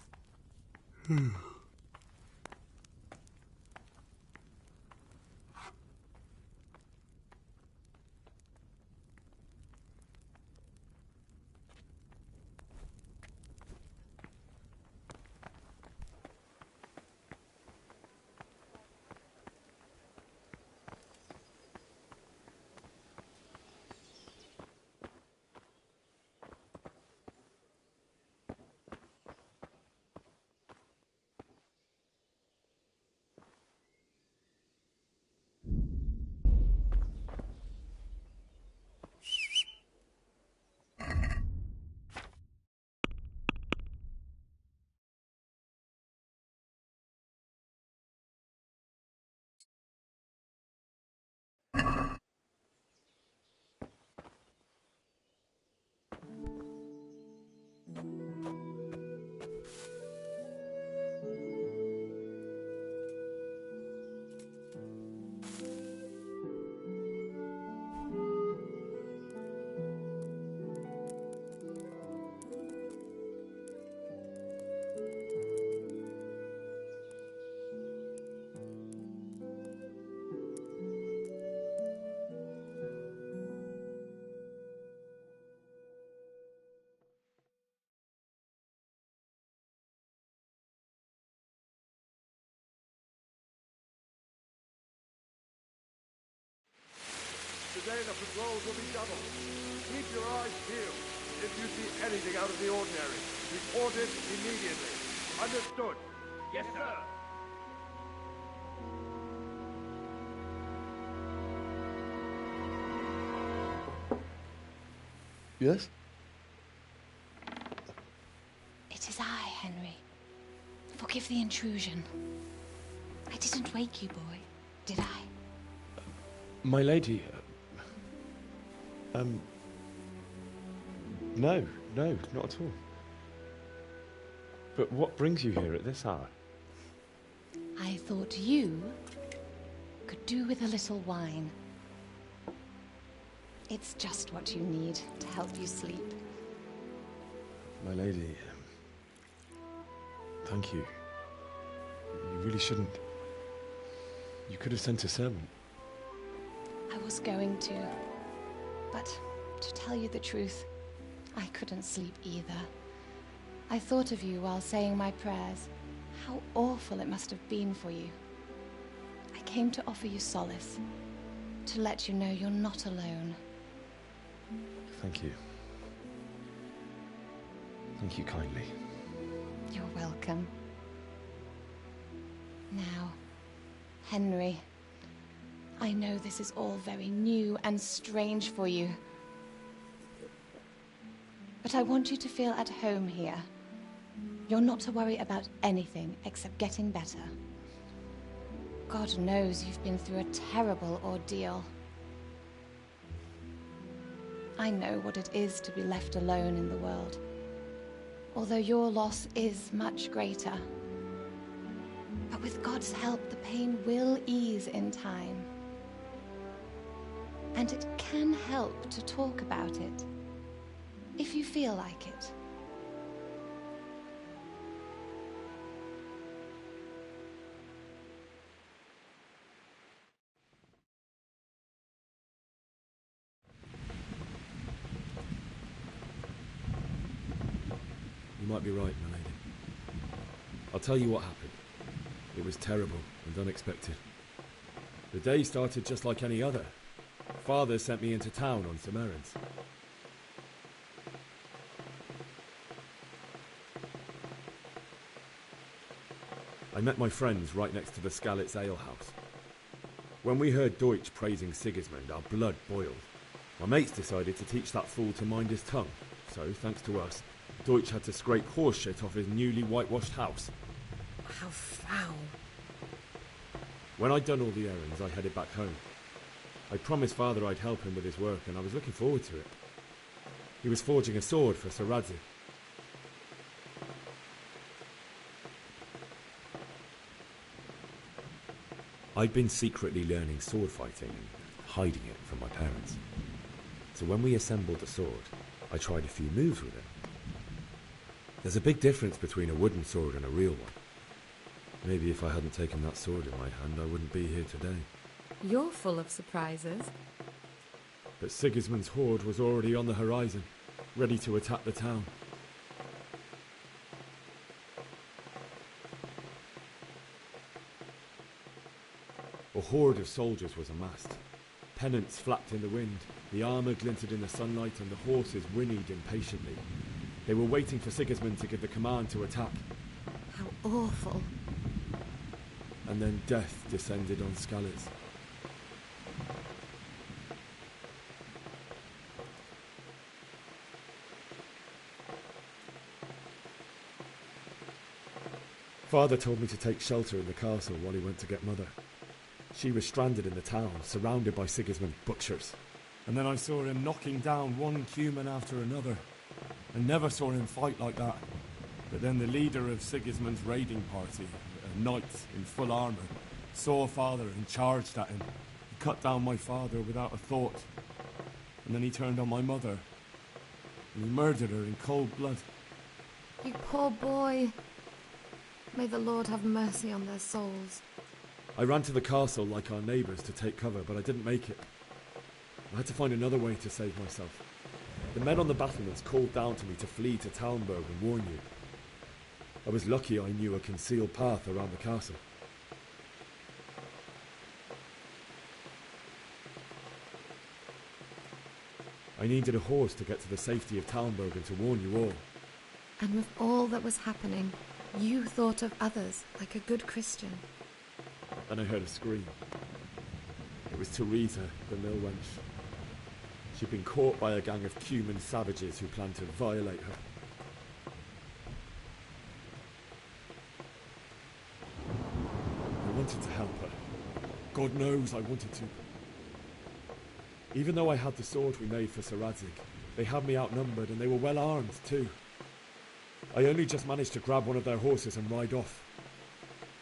Today the patrols will be doubled. Keep your eyes peeled. If you see anything out of the ordinary, report it immediately. Understood? Yes, sir. Yes? It is I, Henry. Forgive the intrusion. I didn't wake you, boy, did I? My lady, no, not at all. But what brings you here at this hour? I thought you could do with a little wine. It's just what you need to help you sleep. My lady, thank you. You really shouldn't. You could have sent a servant. I was going to, but to tell you the truth, I couldn't sleep either. I thought of you while saying my prayers. How awful it must have been for you. I came to offer you solace, to let you know you're not alone. Thank you. Thank you kindly. You're welcome. Now, Henry, I know this is all very new and strange for you. But I want you to feel at home here. You're not to worry about anything except getting better. God knows you've been through a terrible ordeal. I know what it is to be left alone in the world, although your loss is much greater. But with God's help, the pain will ease in time. And it can help to talk about it, if you feel like it. You might be right, my lady. I'll tell you what happened. It was terrible and unexpected. The day started just like any other. Father sent me into town on some errands. I met my friends right next to the Skalitz Ale House. When we heard Deutsch praising Sigismund, our blood boiled. My mates decided to teach that fool to mind his tongue, so, thanks to us, Deutsch had to scrape horse shit off his newly whitewashed house. How foul. When I'd done all the errands, I headed back home. I promised Father I'd help him with his work, and I was looking forward to it. He was forging a sword for Sir Radzig. I'd been secretly learning sword fighting and hiding it from my parents. So when we assembled the sword, I tried a few moves with it. There's a big difference between a wooden sword and a real one. Maybe if I hadn't taken that sword in my hand, I wouldn't be here today. You're full of surprises. But Sigismund's horde was already on the horizon, ready to attack the town. A horde of soldiers was amassed. Pennants flapped in the wind, the armour glinted in the sunlight, and the horses whinnied impatiently. They were waiting for Sigismund to give the command to attack. How awful. And then death descended on Skalitz. Father told me to take shelter in the castle while he went to get Mother. She was stranded in the town, surrounded by Sigismund's butchers. And then I saw him knocking down one Cuman after another. I never saw him fight like that. But then the leader of Sigismund's raiding party, a knight in full armour, saw Father and charged at him. He cut down my father without a thought. And then he turned on my mother. And he murdered her in cold blood. You poor boy. May the Lord have mercy on their souls. I ran to the castle like our neighbours to take cover, but I didn't make it. I had to find another way to save myself. The men on the battlements called down to me to flee to Talmberg and warn you. I was lucky I knew a concealed path around the castle. I needed a horse to get to the safety of Talmberg and to warn you all. And with all that was happening, you thought of others like a good Christian. Then I heard a scream. It was Teresa, the mill wench. She'd been caught by a gang of Cuman savages who planned to violate her. I wanted to help her. God knows I wanted to. Even though I had the sword we made for Sir Radzig, they had me outnumbered and they were well armed too. I only just managed to grab one of their horses and ride off.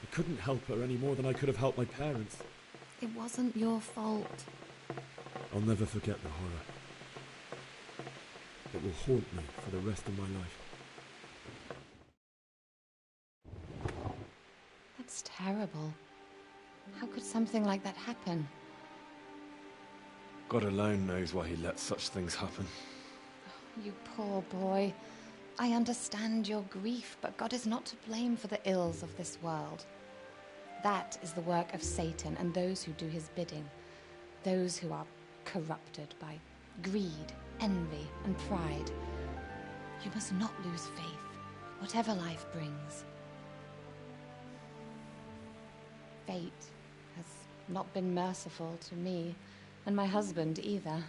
I couldn't help her any more than I could have helped my parents. It wasn't your fault. I'll never forget the horror. It will haunt me for the rest of my life. That's terrible. How could something like that happen? God alone knows why he lets such things happen. You poor boy. I understand your grief, but God is not to blame for the ills of this world. That is the work of Satan and those who do his bidding. Those who are corrupted by greed, envy, and pride. You must not lose faith, whatever life brings. Fate has not been merciful to me, and my husband either.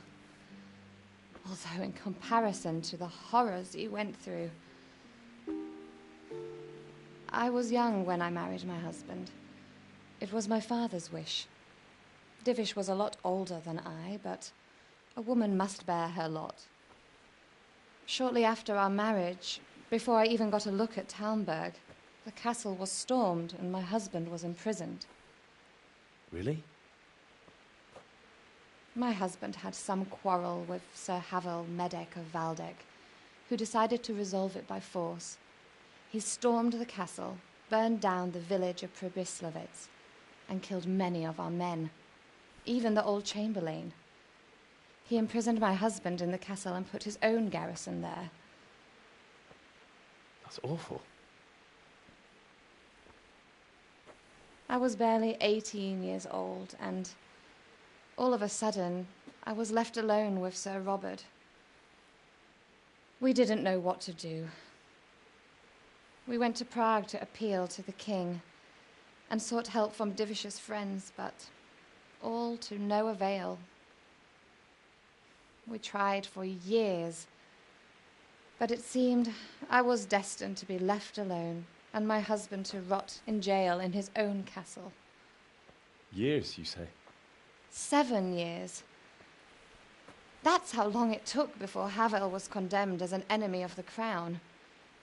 Although in comparison to the horrors he went through. I was young when I married my husband. It was my father's wish. Divish was a lot older than I, but a woman must bear her lot. Shortly after our marriage, before I even got a look at Talmberg, the castle was stormed and my husband was imprisoned. Really? My husband had some quarrel with Sir Havel Medek of Valdek, who decided to resolve it by force. He stormed the castle, burned down the village of Pribyslavitz, and killed many of our men, even the old chamberlain. He imprisoned my husband in the castle and put his own garrison there. That's awful. I was barely 18 years old, and all of a sudden, I was left alone with Sir Robert. We didn't know what to do. We went to Prague to appeal to the king and sought help from Divish's friends, but all to no avail. We tried for years, but it seemed I was destined to be left alone and my husband to rot in jail in his own castle. Years, you say? 7 years. That's how long it took before Havel was condemned as an enemy of the crown.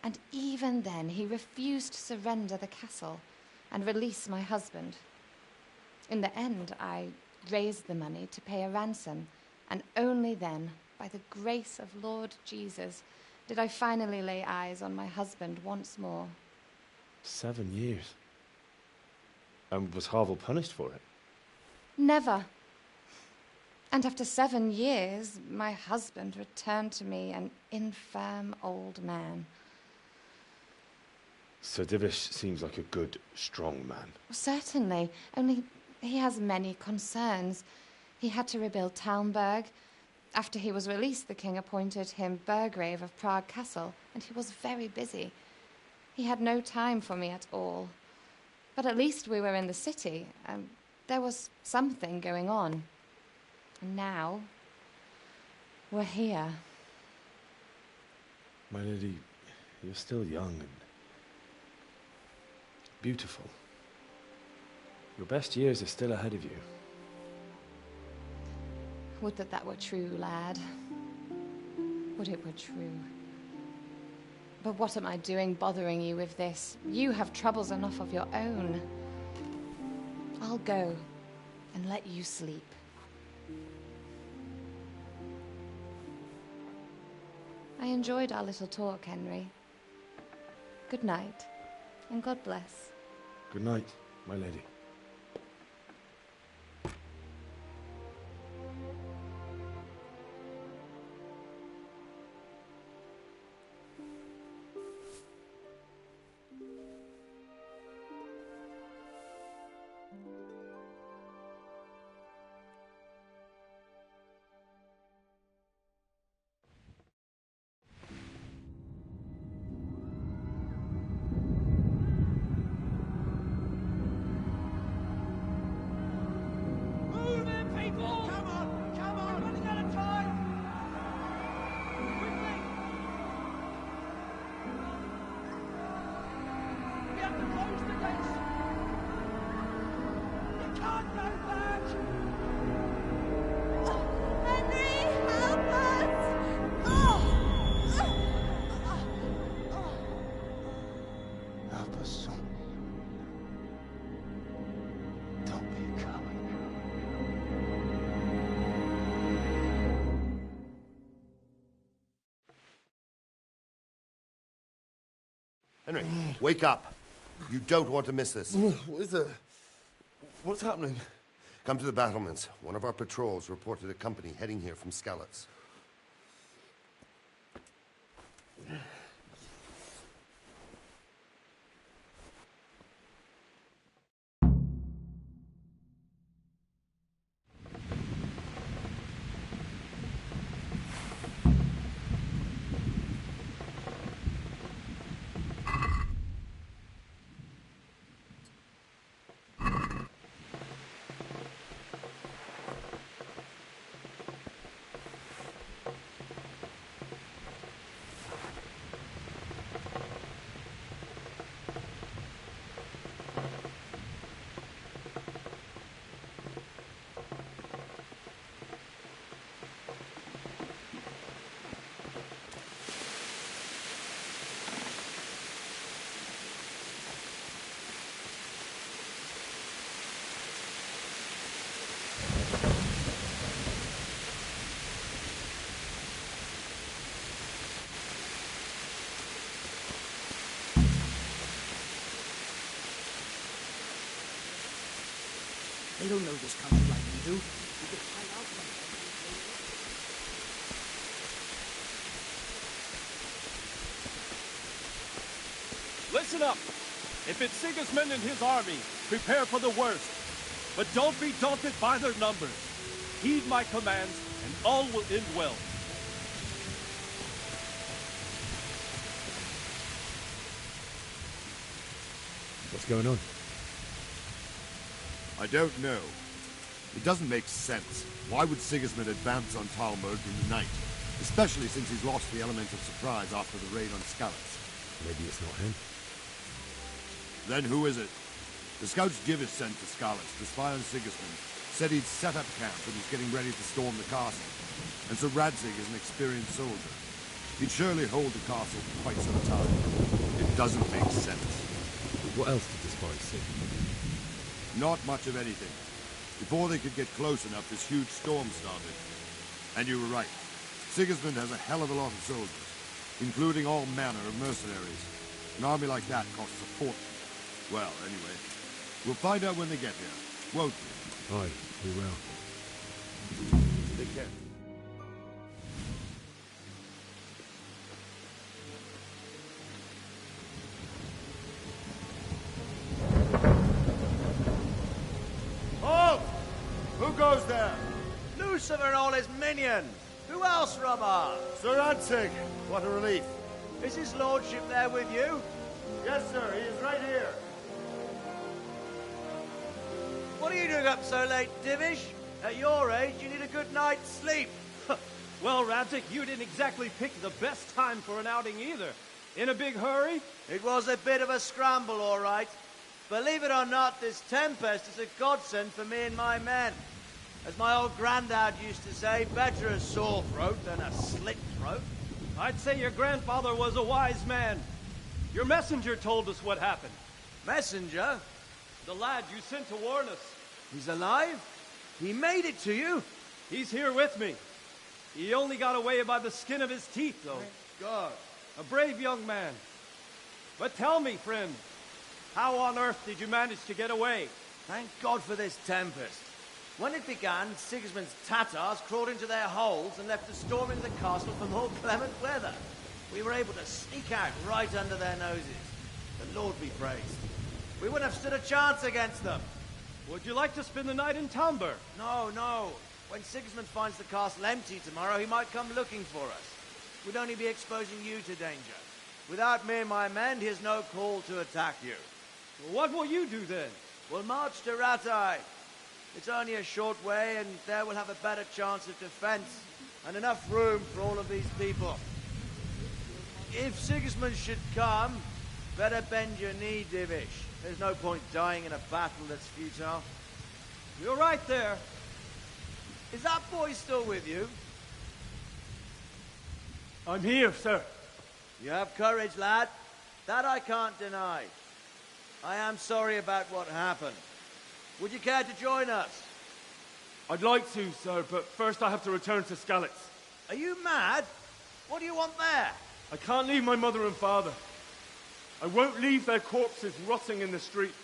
And even then, he refused to surrender the castle and release my husband. In the end, I raised the money to pay a ransom, and only then, by the grace of Lord Jesus, did I finally lay eyes on my husband once more. 7 years. And was Harvel punished for it? Never. And after 7 years, my husband returned to me an infirm old man. Sir Divish seems like a good, strong man. Certainly, only he has many concerns. He had to rebuild Talmberg. After he was released, the king appointed him Burgrave of Prague Castle, and he was very busy. He had no time for me at all. But at least we were in the city, and there was something going on. And now, we're here. My lady, you're still young and beautiful. Your best years are still ahead of you. Would that that were true, lad. Would it were true. But what am I doing bothering you with this? You have troubles enough of your own. I'll go and let you sleep. I enjoyed our little talk, Henry. Good night, and God bless. Good night, my lady. Henry, wake up. You don't want to miss this. What is it? What's happening? Come to the battlements. One of our patrols reported a company heading here from Skalitz. They don't know this country like we do. We could find out from them. Listen up! If it's Sigismund and his army, prepare for the worst. But don't be daunted by their numbers. Heed my commands, and all will end well. What's going on? I don't know. It doesn't make sense. Why would Sigismund advance on Talmberg in the night? Especially since he's lost the element of surprise after the raid on Skalitz. Maybe it's not him. Then who is it? The scouts Divish sent to Skalitz to spy on Sigismund said he'd set up camp and was getting ready to storm the castle. And Sir Radzig is an experienced soldier. He'd surely hold the castle for quite some time. It doesn't make sense. What else did the spies see? Not much of anything. Before they could get close enough, this huge storm started. And you were right. Sigismund has a hell of a lot of soldiers, including all manner of mercenaries. An army like that costs a fortune. Well, anyway, we'll find out when they get here, won't we? Aye, we will. Take care. Halt! Who goes there? Lucifer and all his minions. Who else, Robert? Sir Ansig. What a relief. Is his lordship there with you? Yes, sir. He is right here. What are you doing up so late, Divish? At your age, you need a good night's sleep. Well, Radzik, you didn't exactly pick the best time for an outing either. In a big hurry? It was a bit of a scramble, all right. Believe it or not, this tempest is a godsend for me and my men. As my old granddad used to say, better a sore throat than a slit throat. I'd say your grandfather was a wise man. Your messenger told us what happened. Messenger? The lad you sent to warn us. He's alive? He made it to you? He's here with me. He only got away by the skin of his teeth, though. Thank God. A brave young man. But tell me, friend, how on earth did you manage to get away? Thank God for this tempest. When it began, Sigismund's Tatars crawled into their holes and left a storm into the castle for more clement weather. We were able to sneak out right under their noses. The Lord be praised. We wouldn't have stood a chance against them. Would you like to spend the night in Talmberg? No, no. When Sigismund finds the castle empty tomorrow, he might come looking for us. We'd only be exposing you to danger. Without me and my men, he has no call to attack you. Well, what will you do then? We'll march to Rattay. It's only a short way, and there we'll have a better chance of defense and enough room for all of these people. If Sigismund should come, better bend your knee, Divish. There's no point dying in a battle that's futile. You're right there. Is that boy still with you? I'm here, sir. You have courage, lad. That I can't deny. I am sorry about what happened. Would you care to join us? I'd like to, sir, but first I have to return to Skalitz. Are you mad? What do you want there? I can't leave my mother and father. I won't leave their corpses rotting in the street.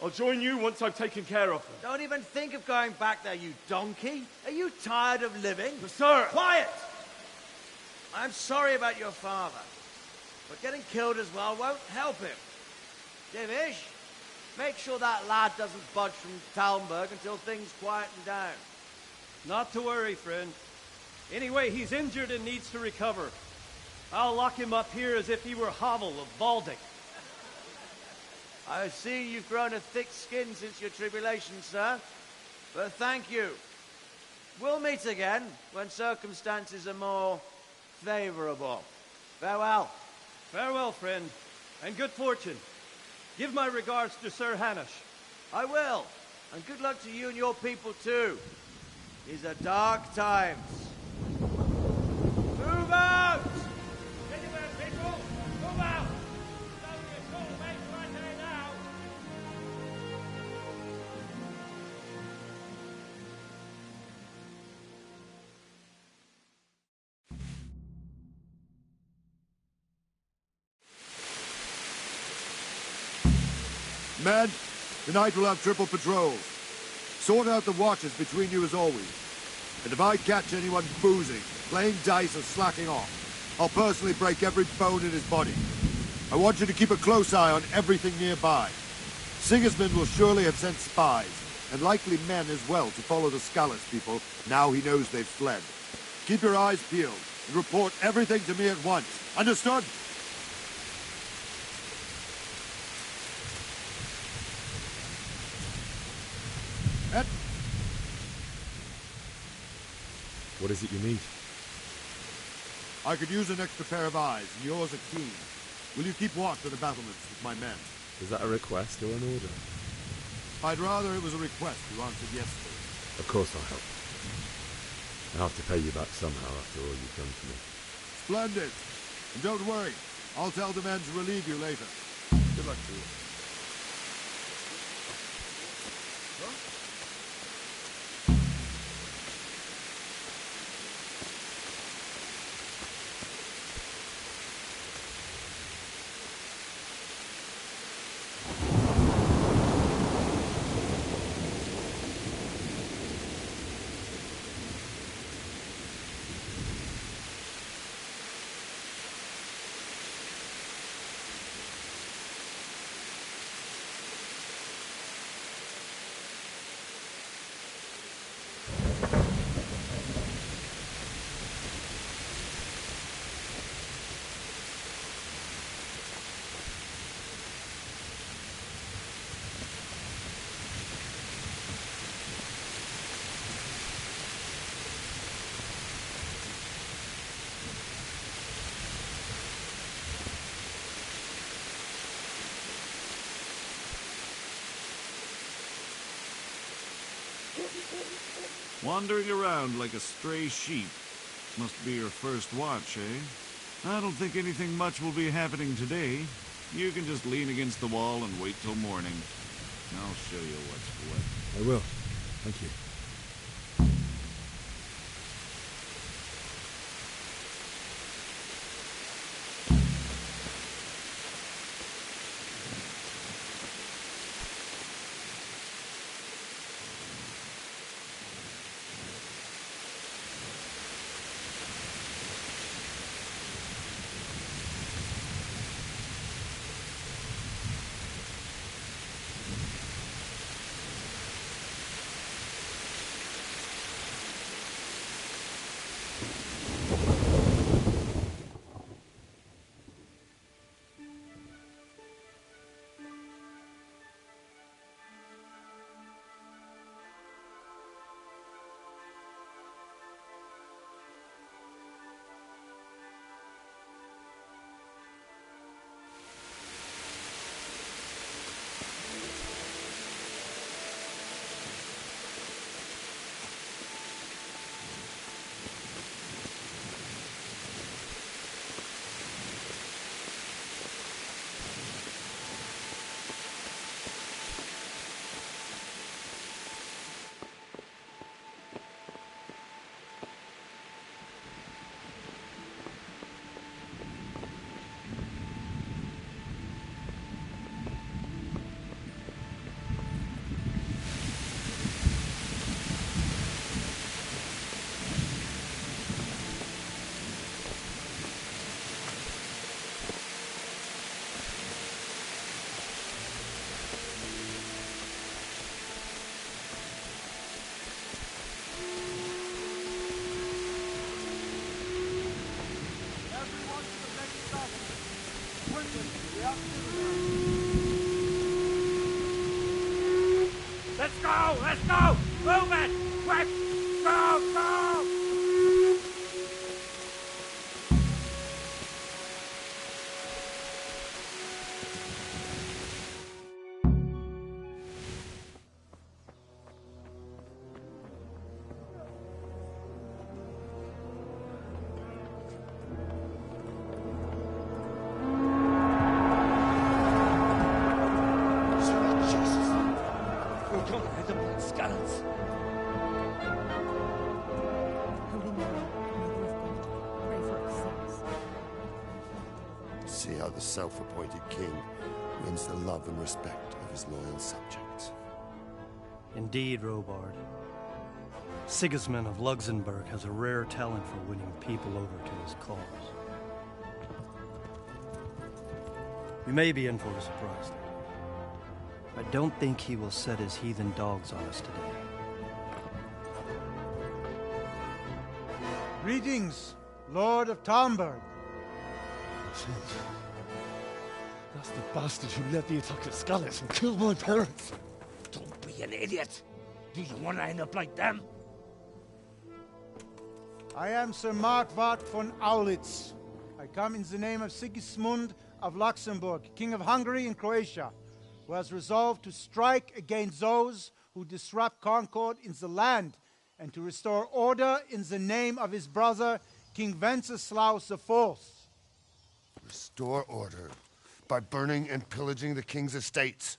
I'll join you once I've taken care of them. Don't even think of going back there, you donkey. Are you tired of living? But, sir... Quiet! I'm sorry about your father, but getting killed as well won't help him. Divish, make sure that lad doesn't budge from Talmberg until things quieten down. Not to worry, friend. Anyway, he's injured and needs to recover. I'll lock him up here as if he were Havel of Baldic. I see you've grown a thick skin since your tribulation, sir. But thank you. We'll meet again when circumstances are more favorable. Farewell. Farewell, friend, and good fortune. Give my regards to Sir Hanush. I will. And good luck to you and your people, too. These are dark times. Move out! Anywhere, people! Move out! Don't get caught, mate, right there now! Men, tonight we'll have triple patrols. Sort out the watches between you as always. And if I catch anyone boozing, playing dice or slacking off, I'll personally break every bone in his body. I want you to keep a close eye on everything nearby. Sigismund will surely have sent spies, and likely men as well, to follow the Skalitz people now he knows they've fled. Keep your eyes peeled, and report everything to me at once. Understood? What is it you need? I could use an extra pair of eyes, and yours are keen. Will you keep watch on the battlements with my men? Is that a request or an order? I'd rather it was a request you answered yes to. Of course I'll help. I'll have to pay you back somehow after all you've done for me. Splendid. And don't worry, I'll tell the men to relieve you later. Good luck to you. Wandering around like a stray sheep. Must be your first watch, eh? I don't think anything much will be happening today. You can just lean against the wall and wait till morning. I'll show you what's what. I will. Thank you. Let's go! Let's go! Move it! Quick! Go! Go! See how the self-appointed king wins the love and respect of his loyal subjects. Indeed, Robard. Sigismund of Luxembourg has a rare talent for winning people over to his cause. We may be in for a surprise, though. I don't think he will set his heathen dogs on us today. Greetings, Lord of Talmberg. That's the bastard who led the attack at Skalitz and killed my parents. Don't be an idiot! Do you want to end up like them? I am Sir Markwart von Aulitz. I come in the name of Sigismund of Luxembourg, King of Hungary and Croatia, who has resolved to strike against those who disrupt concord in the land and to restore order in the name of his brother, King Wenceslaus IV. Restore order by burning and pillaging the king's estates.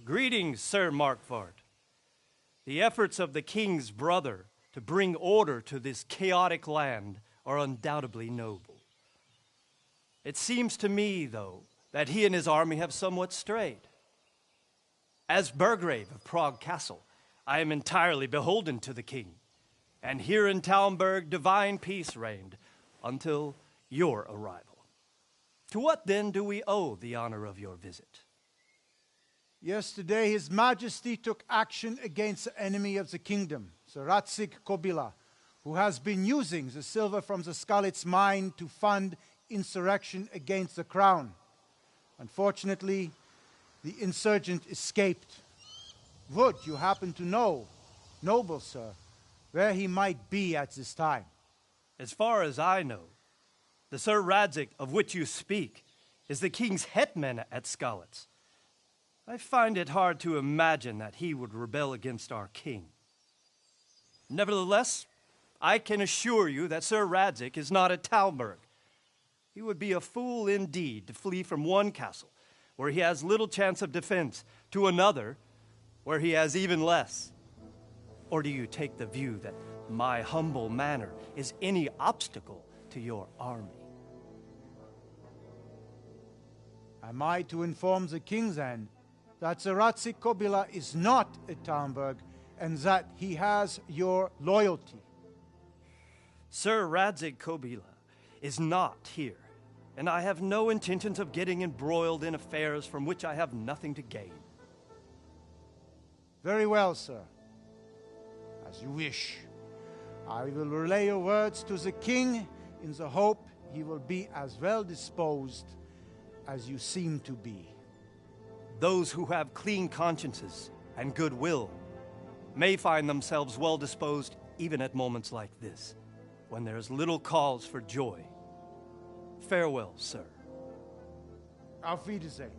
Greetings, Sir Markwart. The efforts of the king's brother to bring order to this chaotic land are undoubtedly noble. It seems to me, though, that he and his army have somewhat strayed. As Burgrave of Prague Castle, I am entirely beholden to the king, and here in Talmberg divine peace reigned until your arrival. To what then do we owe the honor of your visit? Yesterday, His Majesty took action against the enemy of the kingdom, Sir Radzig Kobyla, who has been using the silver from the Skalitz mine to fund insurrection against the crown. Unfortunately, the insurgent escaped. Would you happen to know, noble sir, where he might be at this time? As far as I know, the Sir Radzig of which you speak is the king's hetman at Skalitz. I find it hard to imagine that he would rebel against our king. Nevertheless, I can assure you that Sir Radzig is not at Talmberg. He would be a fool indeed to flee from one castle, where he has little chance of defense, to another, where he has even less. Or do you take the view that my humble manor is any obstacle to your army? Am I to inform the king, then, that Sir Radzig Kobyla is not at Talmberg, and that he has your loyalty? Sir Radzig Kobyla is not here, and I have no intentions of getting embroiled in affairs from which I have nothing to gain. Very well, sir. As you wish. I will relay your words to the king in the hope he will be as well disposed as you seem to be. Those who have clean consciences and goodwill may find themselves well disposed even at moments like this, when there is little cause for joy. Farewell, sir. Auf Wiedersehen.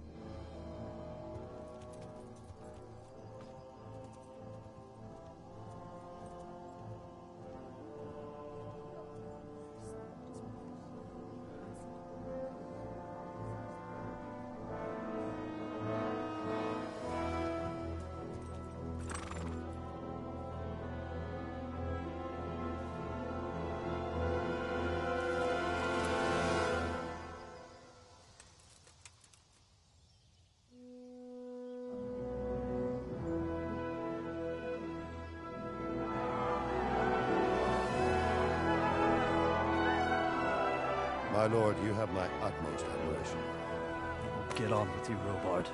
My lord, you have my utmost admiration. Get on with you, Robard.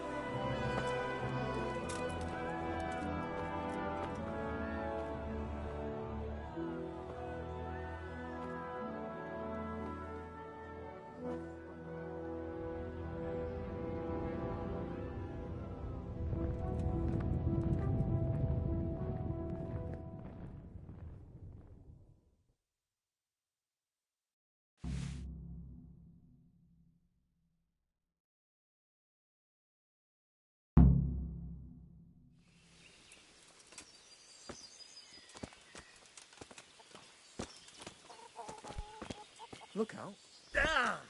Look out. Ah!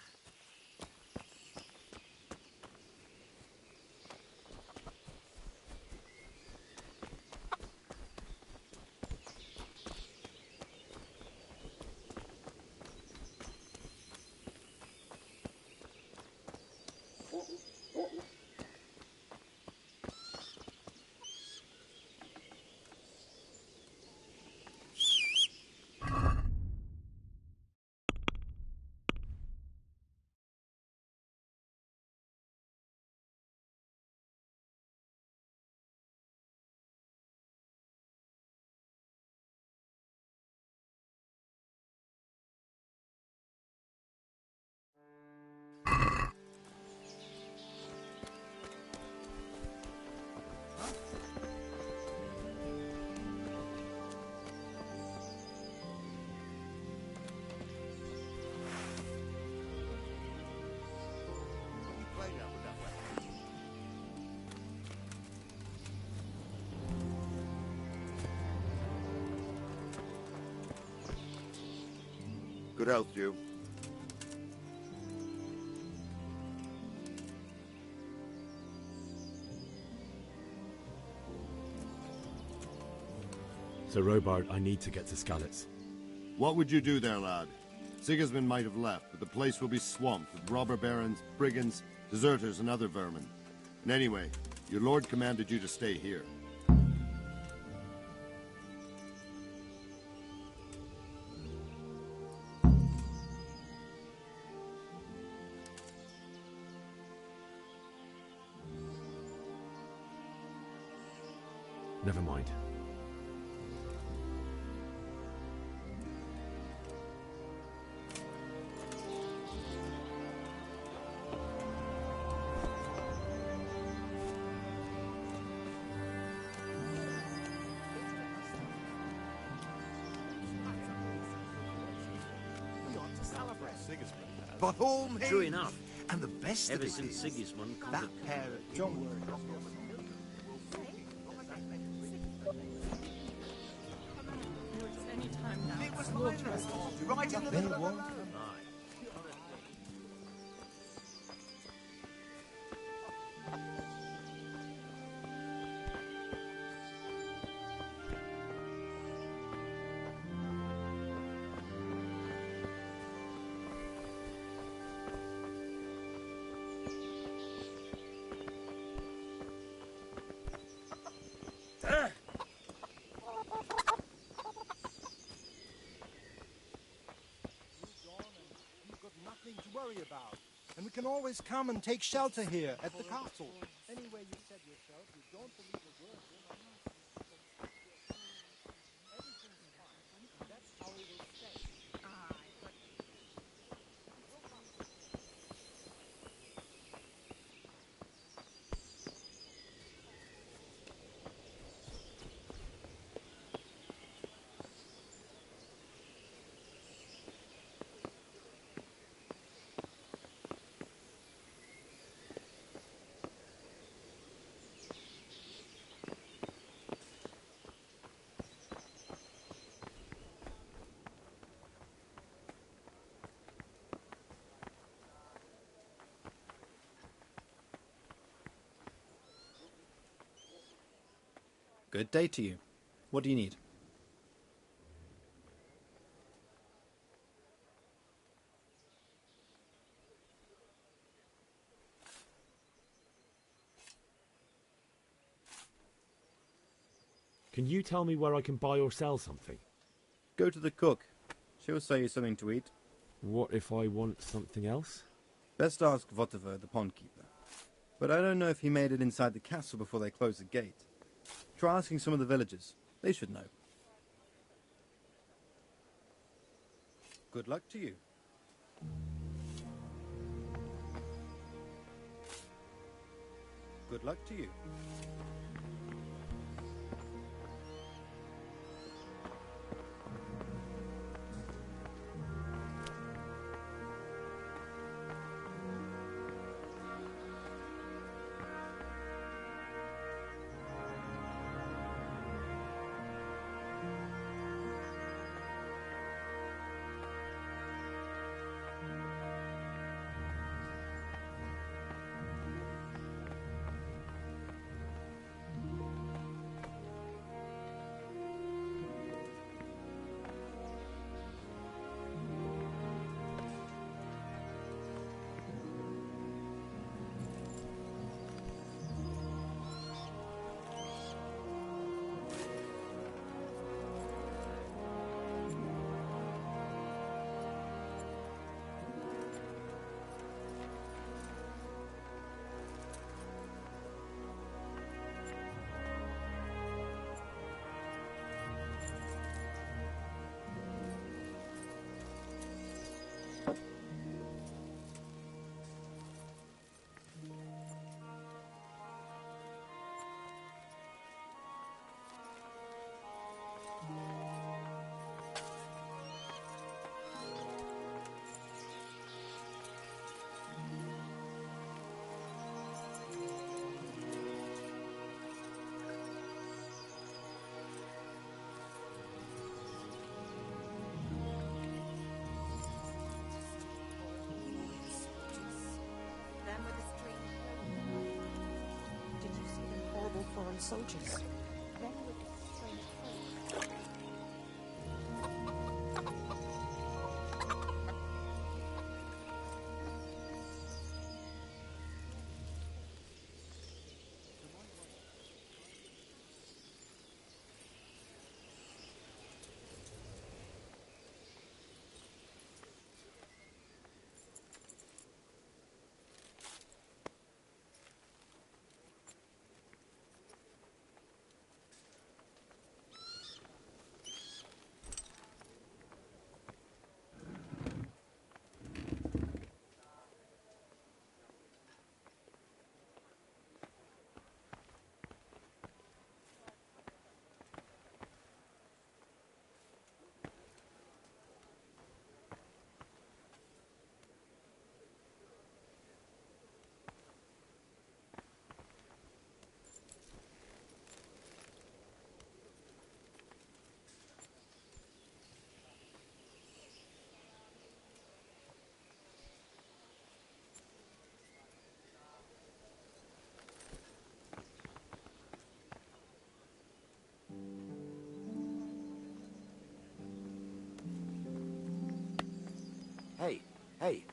Good health, you. Sir Robard, I need to get to Skalitz. What would you do there, lad? Sigismund might have left, but the place will be swamped with robber barons, brigands, deserters, and other vermin. And anyway, your lord commanded you to stay here. Never mind. But all made. True enough. And the best Ever of it since is, Sigismund that conquered pair of... Don't worry. It was my trespass. Right in the middle of the road. Nothing to worry about. And we can always come and take shelter here at the castle. Anyway, you said yourself, you don't believe a word. Everything's fine, and that's how it will stay. Good day to you. What do you need? Can you tell me where I can buy or sell something? Go to the cook. She'll sell you something to eat. What if I want something else? Best ask Votiver, the pond keeper. But I don't know if he made it inside the castle before they closed the gate. Try asking some of the villagers. They should know. Good luck to you. Good luck to you. Foreign soldiers. Then with the strange folk. Hey.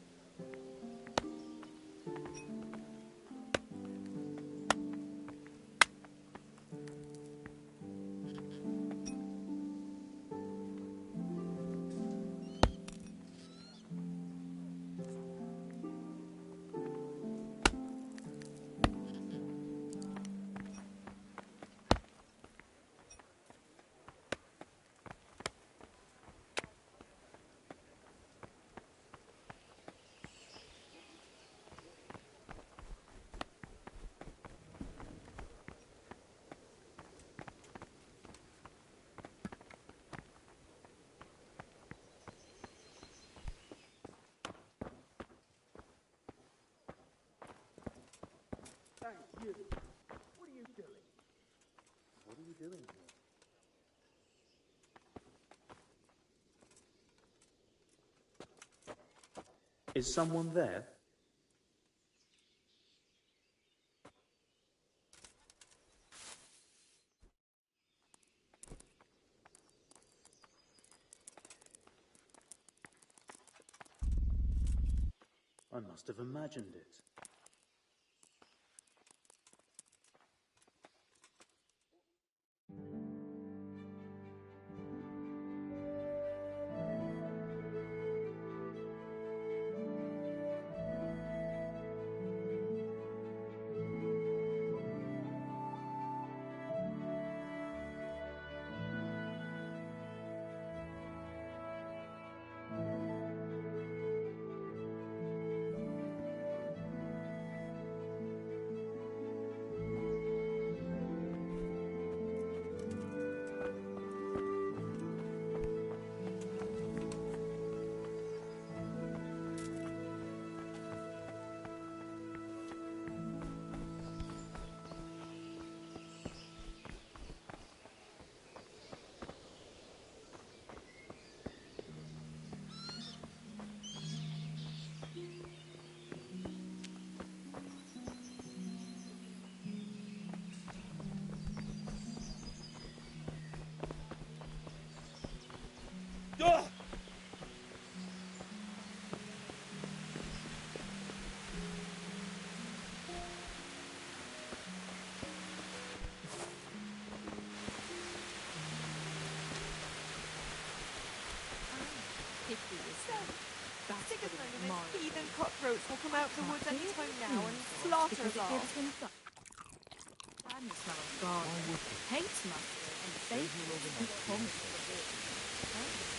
Thank you. What are you doing? What are you doing here? Is someone there? I must have imagined it. Sigismund and his heathen cutthroats will come out of the woods any time now and slaughter us all. And the smell of God. Hates mustard and faith who comes to the wall.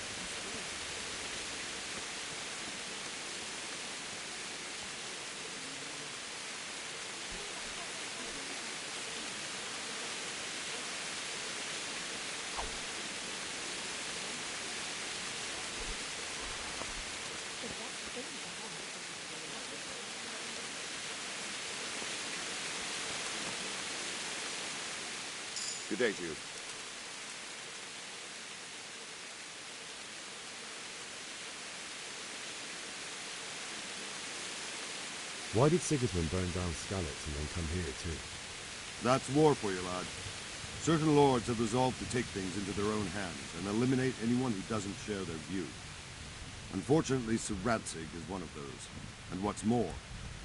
Good day to you. Why did Sigismund burn down Skalitz and then come here too? That's war for you, lad. Certain lords have resolved to take things into their own hands and eliminate anyone who doesn't share their view. Unfortunately, Sir Radzig is one of those. And what's more,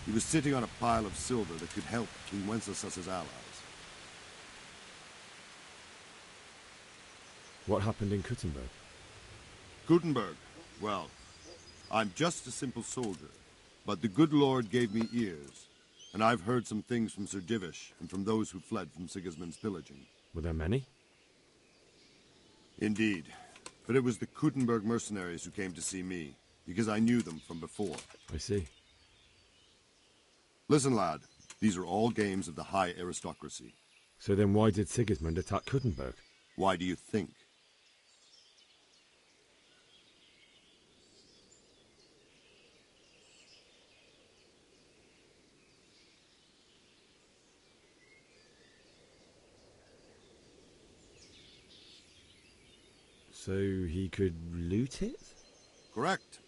he was sitting on a pile of silver that could help King Wenceslas's allies. What happened in Kuttenberg? Kuttenberg? Well, I'm just a simple soldier, but the good Lord gave me ears, and I've heard some things from Sir Divish and from those who fled from Sigismund's pillaging. Were there many? Indeed, but it was the Kuttenberg mercenaries who came to see me, because I knew them from before. I see. Listen, lad, these are all games of the high aristocracy. So then why did Sigismund attack Kuttenberg? Why do you think? So he could loot it? Correct.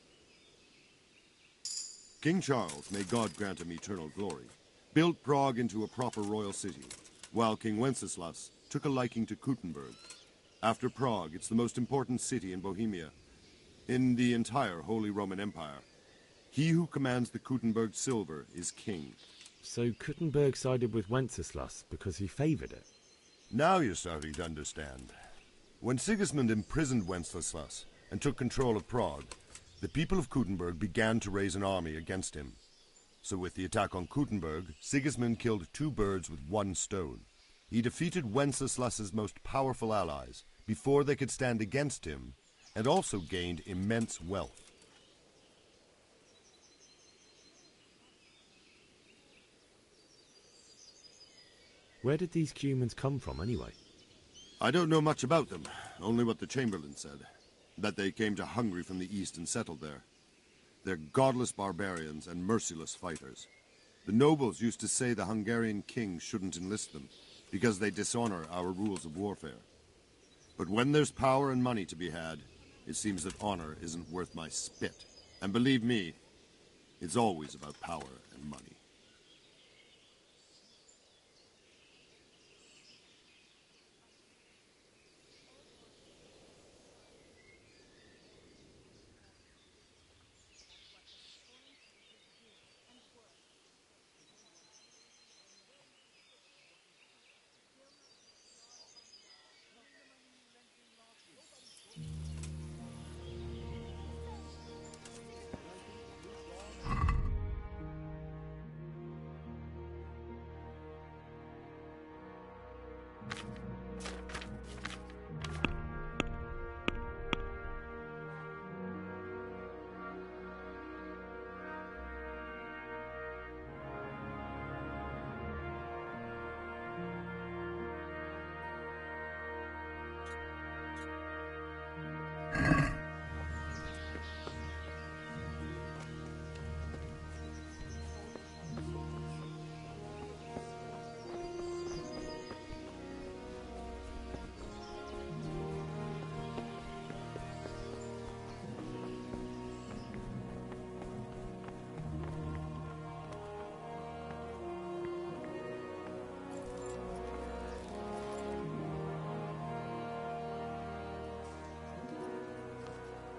King Charles, may God grant him eternal glory, built Prague into a proper royal city, while King Wenceslas took a liking to Kuttenberg. After Prague, it's the most important city in Bohemia, in the entire Holy Roman Empire. He who commands the Kuttenberg silver is king. So Kuttenberg sided with Wenceslas because he favoured it? Now you're starting to understand. When Sigismund imprisoned Wenceslas and took control of Prague, the people of Kuttenberg began to raise an army against him. So with the attack on Kuttenberg, Sigismund killed 2 birds with 1 stone. He defeated Wenceslas's most powerful allies before they could stand against him, and also gained immense wealth. Where did these Cumans come from, anyway? I don't know much about them, only what the Chamberlain said. That they came to Hungary from the east and settled there. They're godless barbarians and merciless fighters. The nobles used to say the Hungarian king shouldn't enlist them, because they dishonor our rules of warfare. But when there's power and money to be had, it seems that honor isn't worth my spit. And believe me, it's always about power and money.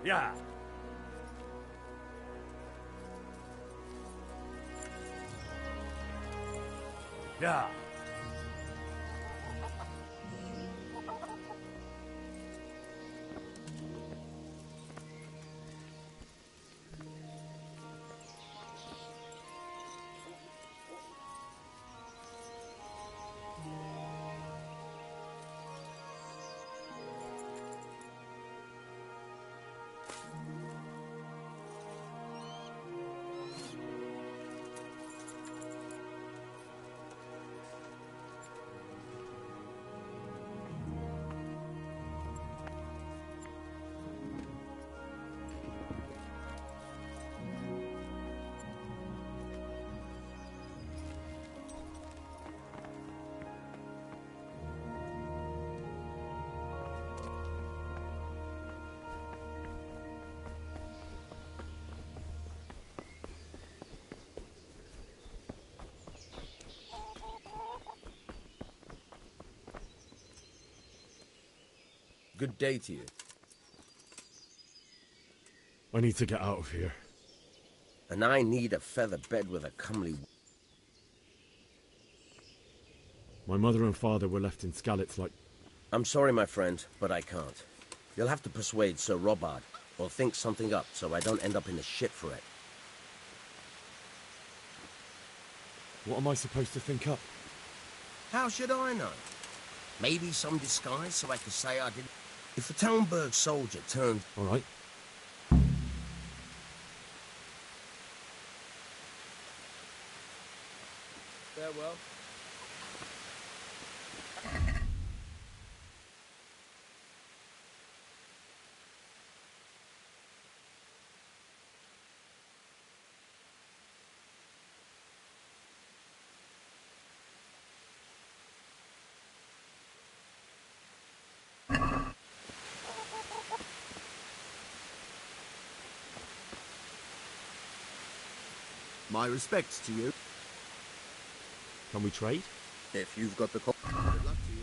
Yeah. Yeah. Good day to you. I need to get out of here. And I need a feather bed with a comely... My mother and father were left in Skalitz like... I'm sorry, my friend, but I can't. You'll have to persuade Sir Robard, or think something up so I don't end up in the shit for it. What am I supposed to think up? How should I know? Maybe some disguise so I could say I didn't... If a Talmberg soldier turned... All right. Farewell. My respects to you. Can we trade? If you've got the... Good luck to you.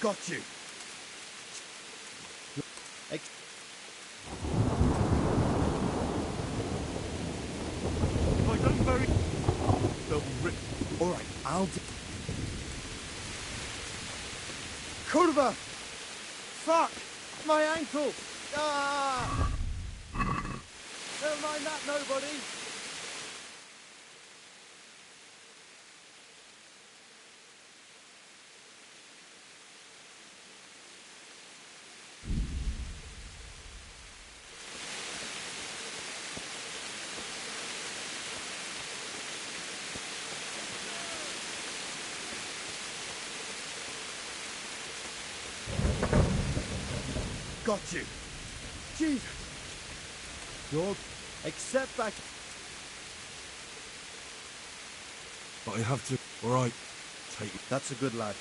Got you. If I don't bury... Double rip. All right, I'll do... Cordova! Fuck! My ankle! Ah! Never mind that, nobody! Got you. Jesus. Dog, accept back. But I have to. All right. Take it. That's a good lad.